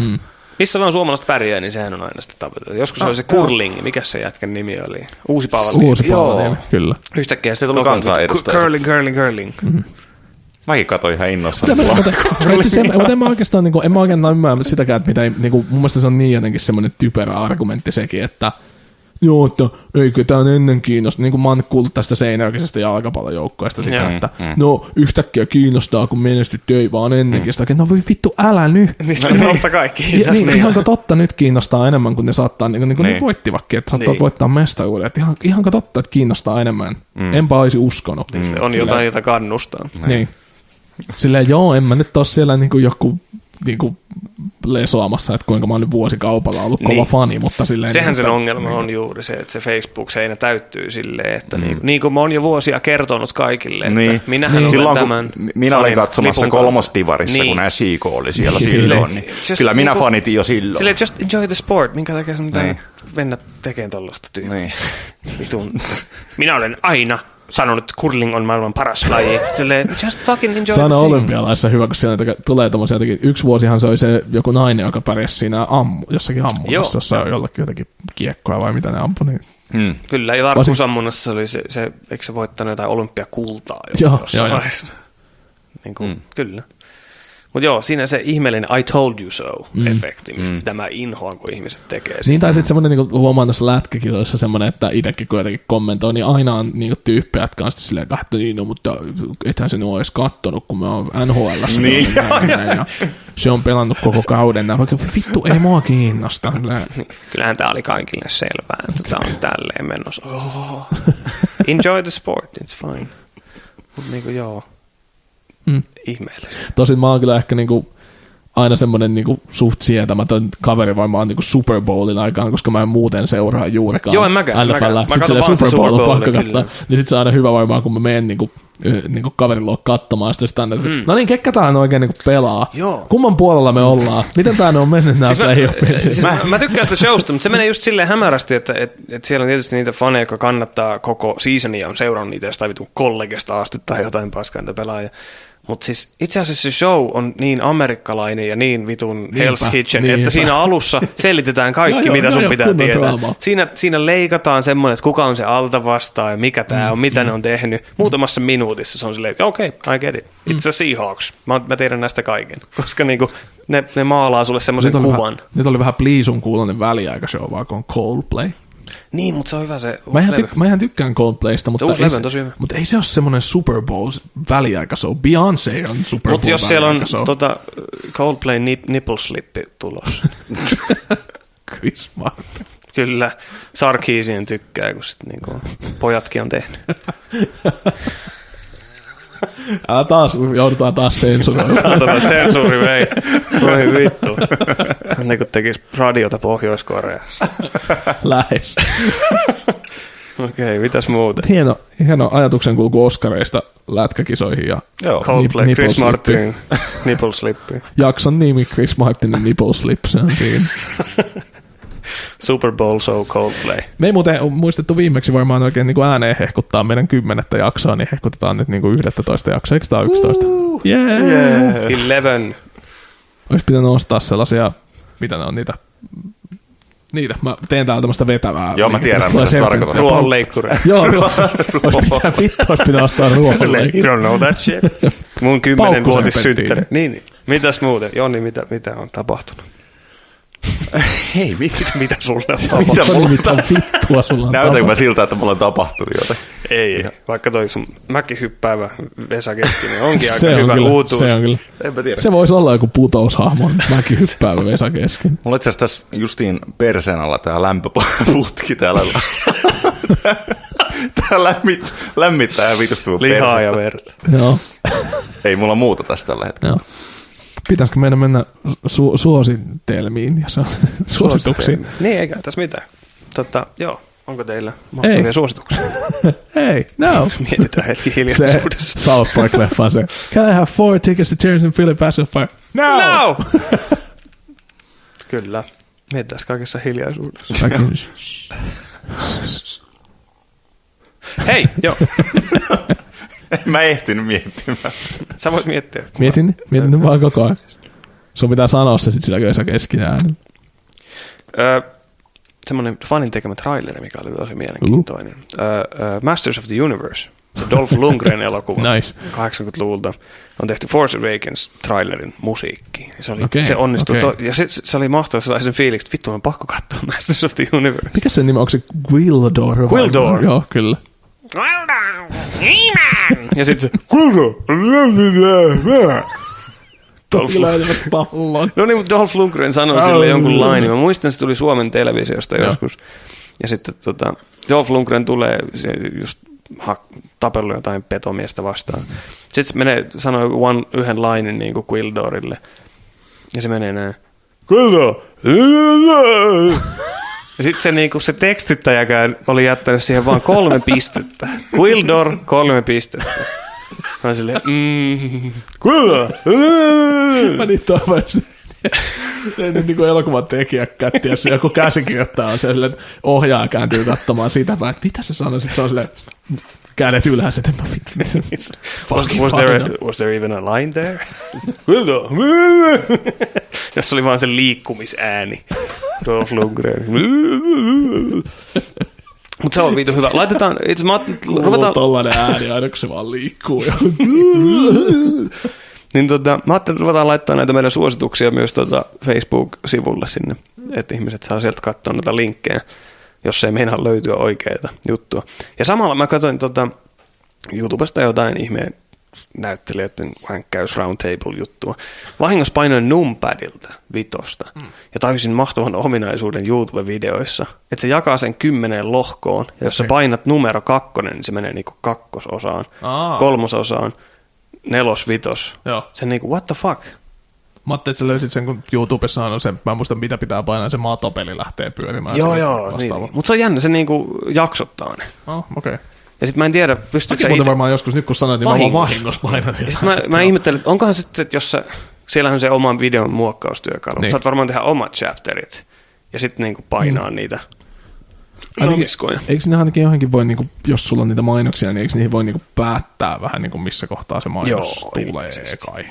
Missä vaan suomalaiset pärjää, niin sehän on aina sitä tavoitetta. Joskus oli se curling, mikä se jätkän nimi oli? Uusi Paavali, kyllä. Yhtäkkiä se tuli kansanedustaja. Curling. Mäkin katsoin ihan innoissaan. Mutta en mä oikeastaan ymmärrä sitäkään, että mun mielestä se on niin jotenkin semmoinen typerä argumentti sekin, että joo, että eikö tämä on ennen kiinnostaa. Niin kuin mä oon kuullut tästä seinäjokisesta jalkapallojoukkueesta sitä, että no yhtäkkiä kiinnostaa, kun menestyt ei vaan ennenkin. Sitä, no voi vittu, älä nyt. Niin totta kai kiinnostaa. Ihanko totta nyt kiinnostaa enemmän, kun ne saattaa, niin kuin ne voittivakin, että saattaa voittaa mestaruuden. Ihanko totta, että kiinnostaa enemmän. Enpä olisi uskonut. On jotain, jota kannustaa. Niin. Silleen joo, en mä nyt ole siellä niin kuin joku niinku lesoamassa, että kuinka mä oon nyt vuosikaupalla ollut kova fani, mutta silleen... Sehän niin, sen ongelma on juuri se, että se Facebook-seinä täyttyy silleen, että niin kuin mä oon jo vuosia kertonut kaikille, että minähän olen silloin, tämän... Minä olin katsomassa kolmosdivarissa, kun SJK oli siellä silloin, niin kyllä minä fanitin jo silloin. Silleen, just enjoy the sport, minkä takia sun pitää mennä tekemään tollaista tyyppiä. Niin. Minä olen aina sanonut, että curling on maailman paras laji. Silleen, just fucking enjoy se on the thing. olympialaisissa hyvä, kun siellä tulee tommosia jotenkin. Yksi vuosihan se oli se joku nainen, joka pärjäsi siinä jossakin ammunnassa, jossa on jotakin kiekkoa vai mitä ne ampui. Niin. Kyllä, ja tarkkuusammunnassa oli se, eikö se voittanut jotain olympiakultaa jossain vaiheessa? Niin kuin, kyllä. Mutta joo, siinä se ihmeellinen I told you so-efekti, mistä mä inhoan, kun ihmiset tekee sitä. Niin, tai sitten semmoinen, niin huomaan tuossa lätkäkisoissa semmoinen, että itsekin kun jotenkin kommentoi, niin aina on niin tyyppejä, jotka on sitten silleen, että niin, no, mutta ethän se ole edes kattonut, kun mä oon NHL:ssä. Niin. Ja se on pelannut koko kauden. Vaikka vittu, ei mua kiinnosta. Kyllähän tää oli kaikille selvää, että tää on tälleen menossa. Enjoy the sport, it's fine. Mutta niinku joo. Ihmeellistä. Tosin mä oon kyllä ehkä niinku aina semmoinen niinku suht sietämätön kaveri, vai mä oon niinku Super Bowlin aikaan, koska mä en muuten seuraa juurikaan. Joo, en mäkään. Sitten katson vaan Super Bowl on pakko katsoa. Niin sit se on aina hyvä varmaan, kun mä menen niinku kaverin luo katsomaan. Sitten no niin, ketkä tää on oikein niinku pelaa? Joo. Kumman puolella me ollaan? Miten tää on mennyt nää playoffit? Mä tykkään sitä showsta, mutta se menee just silleen hämärästi, että siellä on tietysti niitä faneja, jotka kannattaa koko seasonia, on seurannut niitä jostain vitun kollegesta asti tai jotain paskaa niitä pelaajia. Mutta siis itse asiassa se show on niin amerikkalainen ja niin vitun Hell's Kitchen, että siinä alussa selitetään kaikki, mitä sun pitää tietää. Siinä leikataan semmoinen, että kuka on se alta vastaan ja mikä tää on, mitä ne on tehnyt. Muutamassa minuutissa se on silleen, okei, I get it. It's a Seahawks. Mä tiedän näistä kaiken. Koska niinku, ne maalaa sulle semmoisen kuvan. Nyt oli vähän Pleasun kuulonen väliaikashow, vaan kun on Coldplay. Niin, mutta se on hyvä se mä ihan tykkään Coldplaysta, mutta ei se ole semmoinen Super Bowl väliaikashow. Beyoncé on Super Bowl Mutta jos siellä on Coldplay nipple slippi tulos. Chris Martin. Kyllä, Sarkeesian tykkää, kun sit niinku pojatkin on tehnyt. Joudutaan taas sensuroimaan. Saatana sensuuri vei. Voi vittu. Niin kuin tekisi radiota Pohjois-Koreassa. Lähes. Okei, mitäs muuta? Hieno ajatuksen kulku Oscareista lätkäkisoihin ja Coldplay, Chris Martin, nipple slippi. Jakson nimi Chris Martinin nipple slip, se on siinä. Super Bowl show Coldplay. Me ei muuten muistettu viimeksi varmaan oikein niin ääneen hehkuttaa meidän 10. jaksoa, niin hehkutetaan nyt niin 11 jaksoa. Eikö tämä 11? Yeah. 11. Olisi pitänyt ostaa sellaisia, mitä ne on niitä, mä teen täällä tämmöistä vetävää. Joo, mä tiedän, mitä se tarkoittaa. Ruohonleikkureja. Joo, olisi pitää ostaa ruohonleikkureja. You don't know that shit. Mun 10-vuotissynttäri. Niin. Mitäs muuten? Jonni, mitä on tapahtunut? Hei, mitä sulle on tapahtunut? Mitä vittua sulla on Näytänkö mä siltä, että mulla on tapahtunut jotain? Ei, vaikka toi sun mäkihyppäävä Vesa Keskinen onkin aika hyvä uutuus. Se on kyllä. Enpä tiedä. Se voisi olla joku putoushahmo, mäkihyppäävä Vesa Keskinen. Mulla itse asiassa tässä justiin perseen alla tää lämpöputki täällä. Tää lämmittää ja vitustuu persettä. Lihaa ja verta. Joo. Ei mulla muuta tässä tällä hetkellä. Joo. Pitäisikö meidän mennä suositelmiin ja suosituksiin? Niin, eikä tässä mitään. Joo, onko teillä mahtavia suosituksia? Ei, no. Mietitään hetki hiljaisuudessa. Se South Park-leffa se. Can I have 4 tickets to Tears and Philip Pacifier? No! Kyllä. Mietitään kaikessa hiljaisuudessa. Hei, joo. Mä ehtinyt miettimään. Sä voit miettiä. Mietin vaan koko ajan. Sun pitää sanoa se sit sillä Vesa Keskinen äänellä. Semmoinen fanin tekemä traileri, mikä oli tosi mielenkiintoinen. Masters of the Universe. Se Dolph Lundgren elokuva. Nice. 80-luvulta. On tehty Force Awakens trailerin musiikki. Se onnistui. Ja se oli mahtavaa, se sai sen fiiliksi, että vittu on pakko katsoa Masters of the Universe. Mikä sen nimi, onko se Gwildor? Gwildor. Joo, kyllä. Ja sitten se No niin, mutta Dolph Lundgren sanoi sille jonkun lainin. Mä muistan, se tuli Suomen televisiosta joskus. Ja sitten Dolph Lundgren tulee just tapellut jotain petomiestä vastaan. Sitten se sanoi yhden lainin niin kuin Gwildorille. Ja se menee näin. Ja sitten se, niinku, se tekstittäjäkään oli jättänyt siihen vaan 3 pistettä. Quildor 3 pistettä. Mä silleen, Mä niin toivon, se nyt niin kuin elokuvan tekijä kättiässä joku käsikirjoittaja on silleen, että ohjaaja kääntyy katsomaan sitä, vaan mitä se sanoi, sitten se on silleen kädet ylhäällä, että mä was there even a line there? Jos oli vaan se liikkumisääni. Dolph Lundgren. Mutta se on viitu hyvä. Laitetaan, ruvetaan... Tollainen ääni aina, kun se vaan liikkuu. Niin mä ajattelin, että ruvetaan laittaa näitä meidän suosituksia myös Facebook-sivulle sinne, että ihmiset saa sieltä katsoa näitä linkkejä, jos ei meinaa löytyä oikeita juttua. Ja samalla mä katsoin YouTubesta jotain ihmeen näyttelijöiden käys roundtable-juttua. Vahingossa painoin numpadilta 5 ja tajusin mahtavan ominaisuuden YouTube-videoissa, että se jakaa sen 10 lohkoon, ja jos sä painat numero 2, niin se menee niinku 2-osaan, 3-osaan, 4, 5. Joo. Se niinku, what the fuck? Mä ajattelin, että sä löysit sen, kun YouTubessa on se, mä en muista mitä pitää painaa, se matopeli lähtee pyörimään. Joo, niin. Mutta se on jännä, se niinku jaksottaa ne. Okei. Okay. Ja sit mä en tiedä, pystyykö sä itse... varmaan joskus, nyt kun sanoit, niin mä vaan vahingossa painan. Mä ihmettelin, että onkohan sitten, että jos siellähän on se oman videon muokkaustyökalu, niin. Saat varmaan tehdä omat chapterit ja sitten niinku painaa niitä namiskoja. Eikö ne ainakin johonkin voi, niinku, jos sulla on niitä mainoksia, niin eikö niihin voi niinku päättää vähän, niinku, missä kohtaa se mainos tulee kai?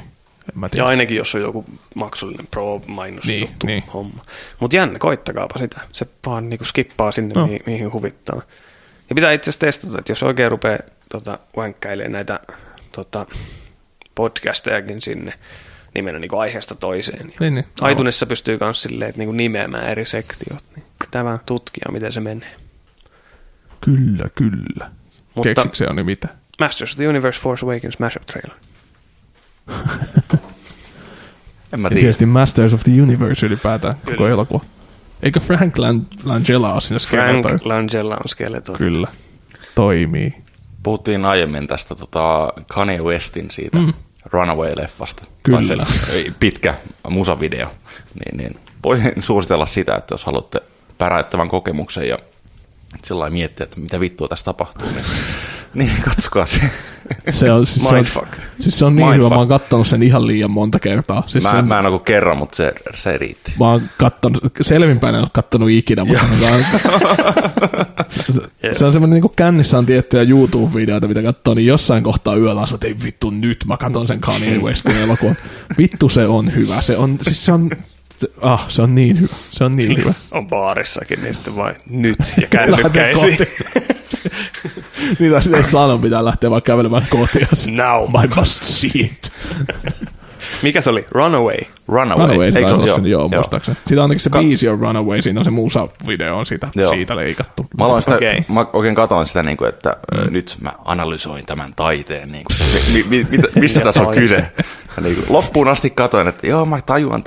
Ja ainakin, jos on joku maksullinen pro-mainos juttu homma. Mutta jännä, koittakaapa sitä. Se vaan niinku skippaa sinne, mihin huvittaa. Ja pitää itse asiassa testata, että jos oikein rupeaa vänkkäilemään näitä podcastejakin sinne, niin mennä niinku aiheesta toiseen. Niin. iTunesissa pystyy myös silleen, että niinku nimeämään eri sektiot. Niin tämä tutkia, miten se menee. Kyllä. Keksikö se on niin mitä? Masters of the Universe Force Awakens mashup trailer. En mä tiedä. Ja tietysti Masters of the Universe ylipäätään koko elokuva. Eikö Frank Langella ole siinä Skeletor? Frank Langella on Skeletor. Kyllä. Toimii. Puhuttiin aiemmin tästä Kanye Westin siitä Runaway-leffasta. Kyllä. Tai se pitkä musavideo. Niin voisin suositella sitä, että jos haluatte päräyttävän kokemuksen ja sillä miettiä, että mitä vittua tässä tapahtuu, niin katsokaa se. Mindfuck. Siis se on niin hyvä, mä oon kattonut sen ihan liian monta kertaa. Siis mä en ole kuin kerran, mutta se riitti. Mä oon kattonut, selvinpäin en ole kattonut ikinä, mutta se on semmoinen, niin kuin kännissä on tiettyjä YouTube-videoita, mitä katsoo, niin jossain kohtaa yöllä on että ei vittu nyt, mä katson sen Kanye Westin elokuvan. Vittu se on hyvä, se on niin hyvä, se on niin hyvä. On baarissakin, niin sitten vain nyt ja kännykkäisiin. Niitä sitä ei sano, pitää lähteä vaan kävelemään kotiin. Now I must see it. Mikä se oli? Runaway. Runaway taisi olla sen, muistaakseni. Siitä ainakin se biisi on Runaway, siinä on se musa-video on siitä leikattu. Mä oikein katsoin sitä, että nyt mä analysoin tämän taiteen, mistä tässä on kyse. Loppuun asti katsoin, että joo, mä tajuan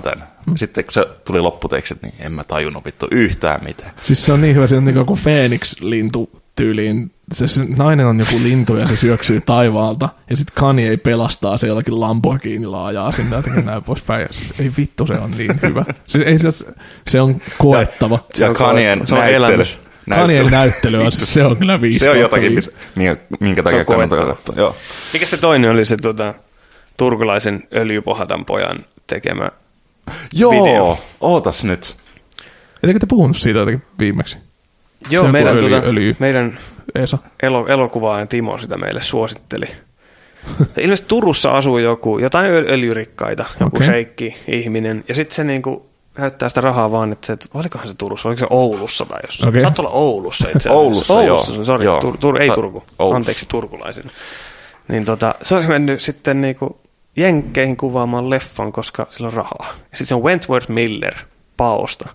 tämän. Sitten kun se tuli lopputekstit, niin en mä tajunnut vittu yhtään mitään. Siis se on niin hyvä, se on niin kuin Phoenix-lintu tyyliin. Se nainen on joku lintu ja se syöksyy taivaalta. Ja sitten Kanye pelastaa se jollakin Lamborghinilla ajaa sinne jotenkin näin poispäin. Ei vittu, se on niin hyvä. Se on koettava. Ja Kanyen näyttely. Kanyen näyttely on, se on kyllä 5. Se on jotakin, minkä takia kannattaa katsoa. Joo. Mikä se toinen oli se turkulaisen öljypohatan pojan tekemä video? Ootas nyt. Ettekö te puhunut siitä jotenkin viimeksi? Joo, meidän Esa. Elokuvaajan Timo sitä meille suositteli. Ilmeisesti Turussa asuu jotain öljyrikkaita, joku sheikki ihminen, ja sitten se niinku näyttää sitä rahaa vaan, että olikohan se Turussa, oliko se Oulussa tai jossain. Okay. Saat olla Oulussa itse asiassa. Oulussa, sori, ei Turku, Oulussa. Anteeksi turkulaisen. Niin se on mennyt sitten niinku jenkkeihin kuvaamaan leffan, koska sillä on rahaa. Ja sitten se on Wentworth Miller Paosta.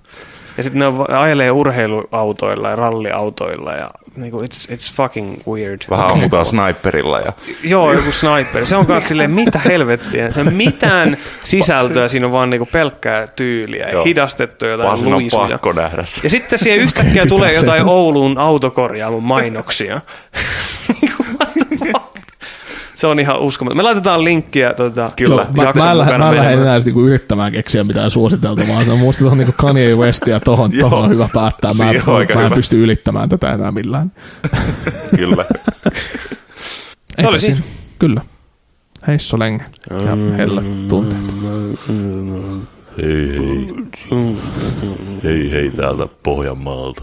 Ja sitten ne ajelee urheiluautoilla ja ralliautoilla ja niinku it's fucking weird. Vähän ammutaan sniperilla. Joo, joku sniper. Se on myös silleen, mitä helvettiä. Se on mitään sisältöä, siinä on vaan niinku pelkkää tyyliä ja hidastettu jotain luisuja. On pakko nähdä se. Ja sitten siihen yhtäkkiä tulee jotain Ouluun autokorjaamon mainoksia. What the fuck? Se on ihan uskomaton. Me laitetaan linkkiä Kyllä. Mä lähden enää niinku yrittämään keksiä mitään suositeltavaa. Musta on niinku Kanye West ja tohon on hyvä päättää. Mä en pysty ylittämään tätä enää millään. Kyllä. Se oli siinä. Kyllä. Heissa lenge ja hellät tunteet. Hei täältä Pohjanmaalta.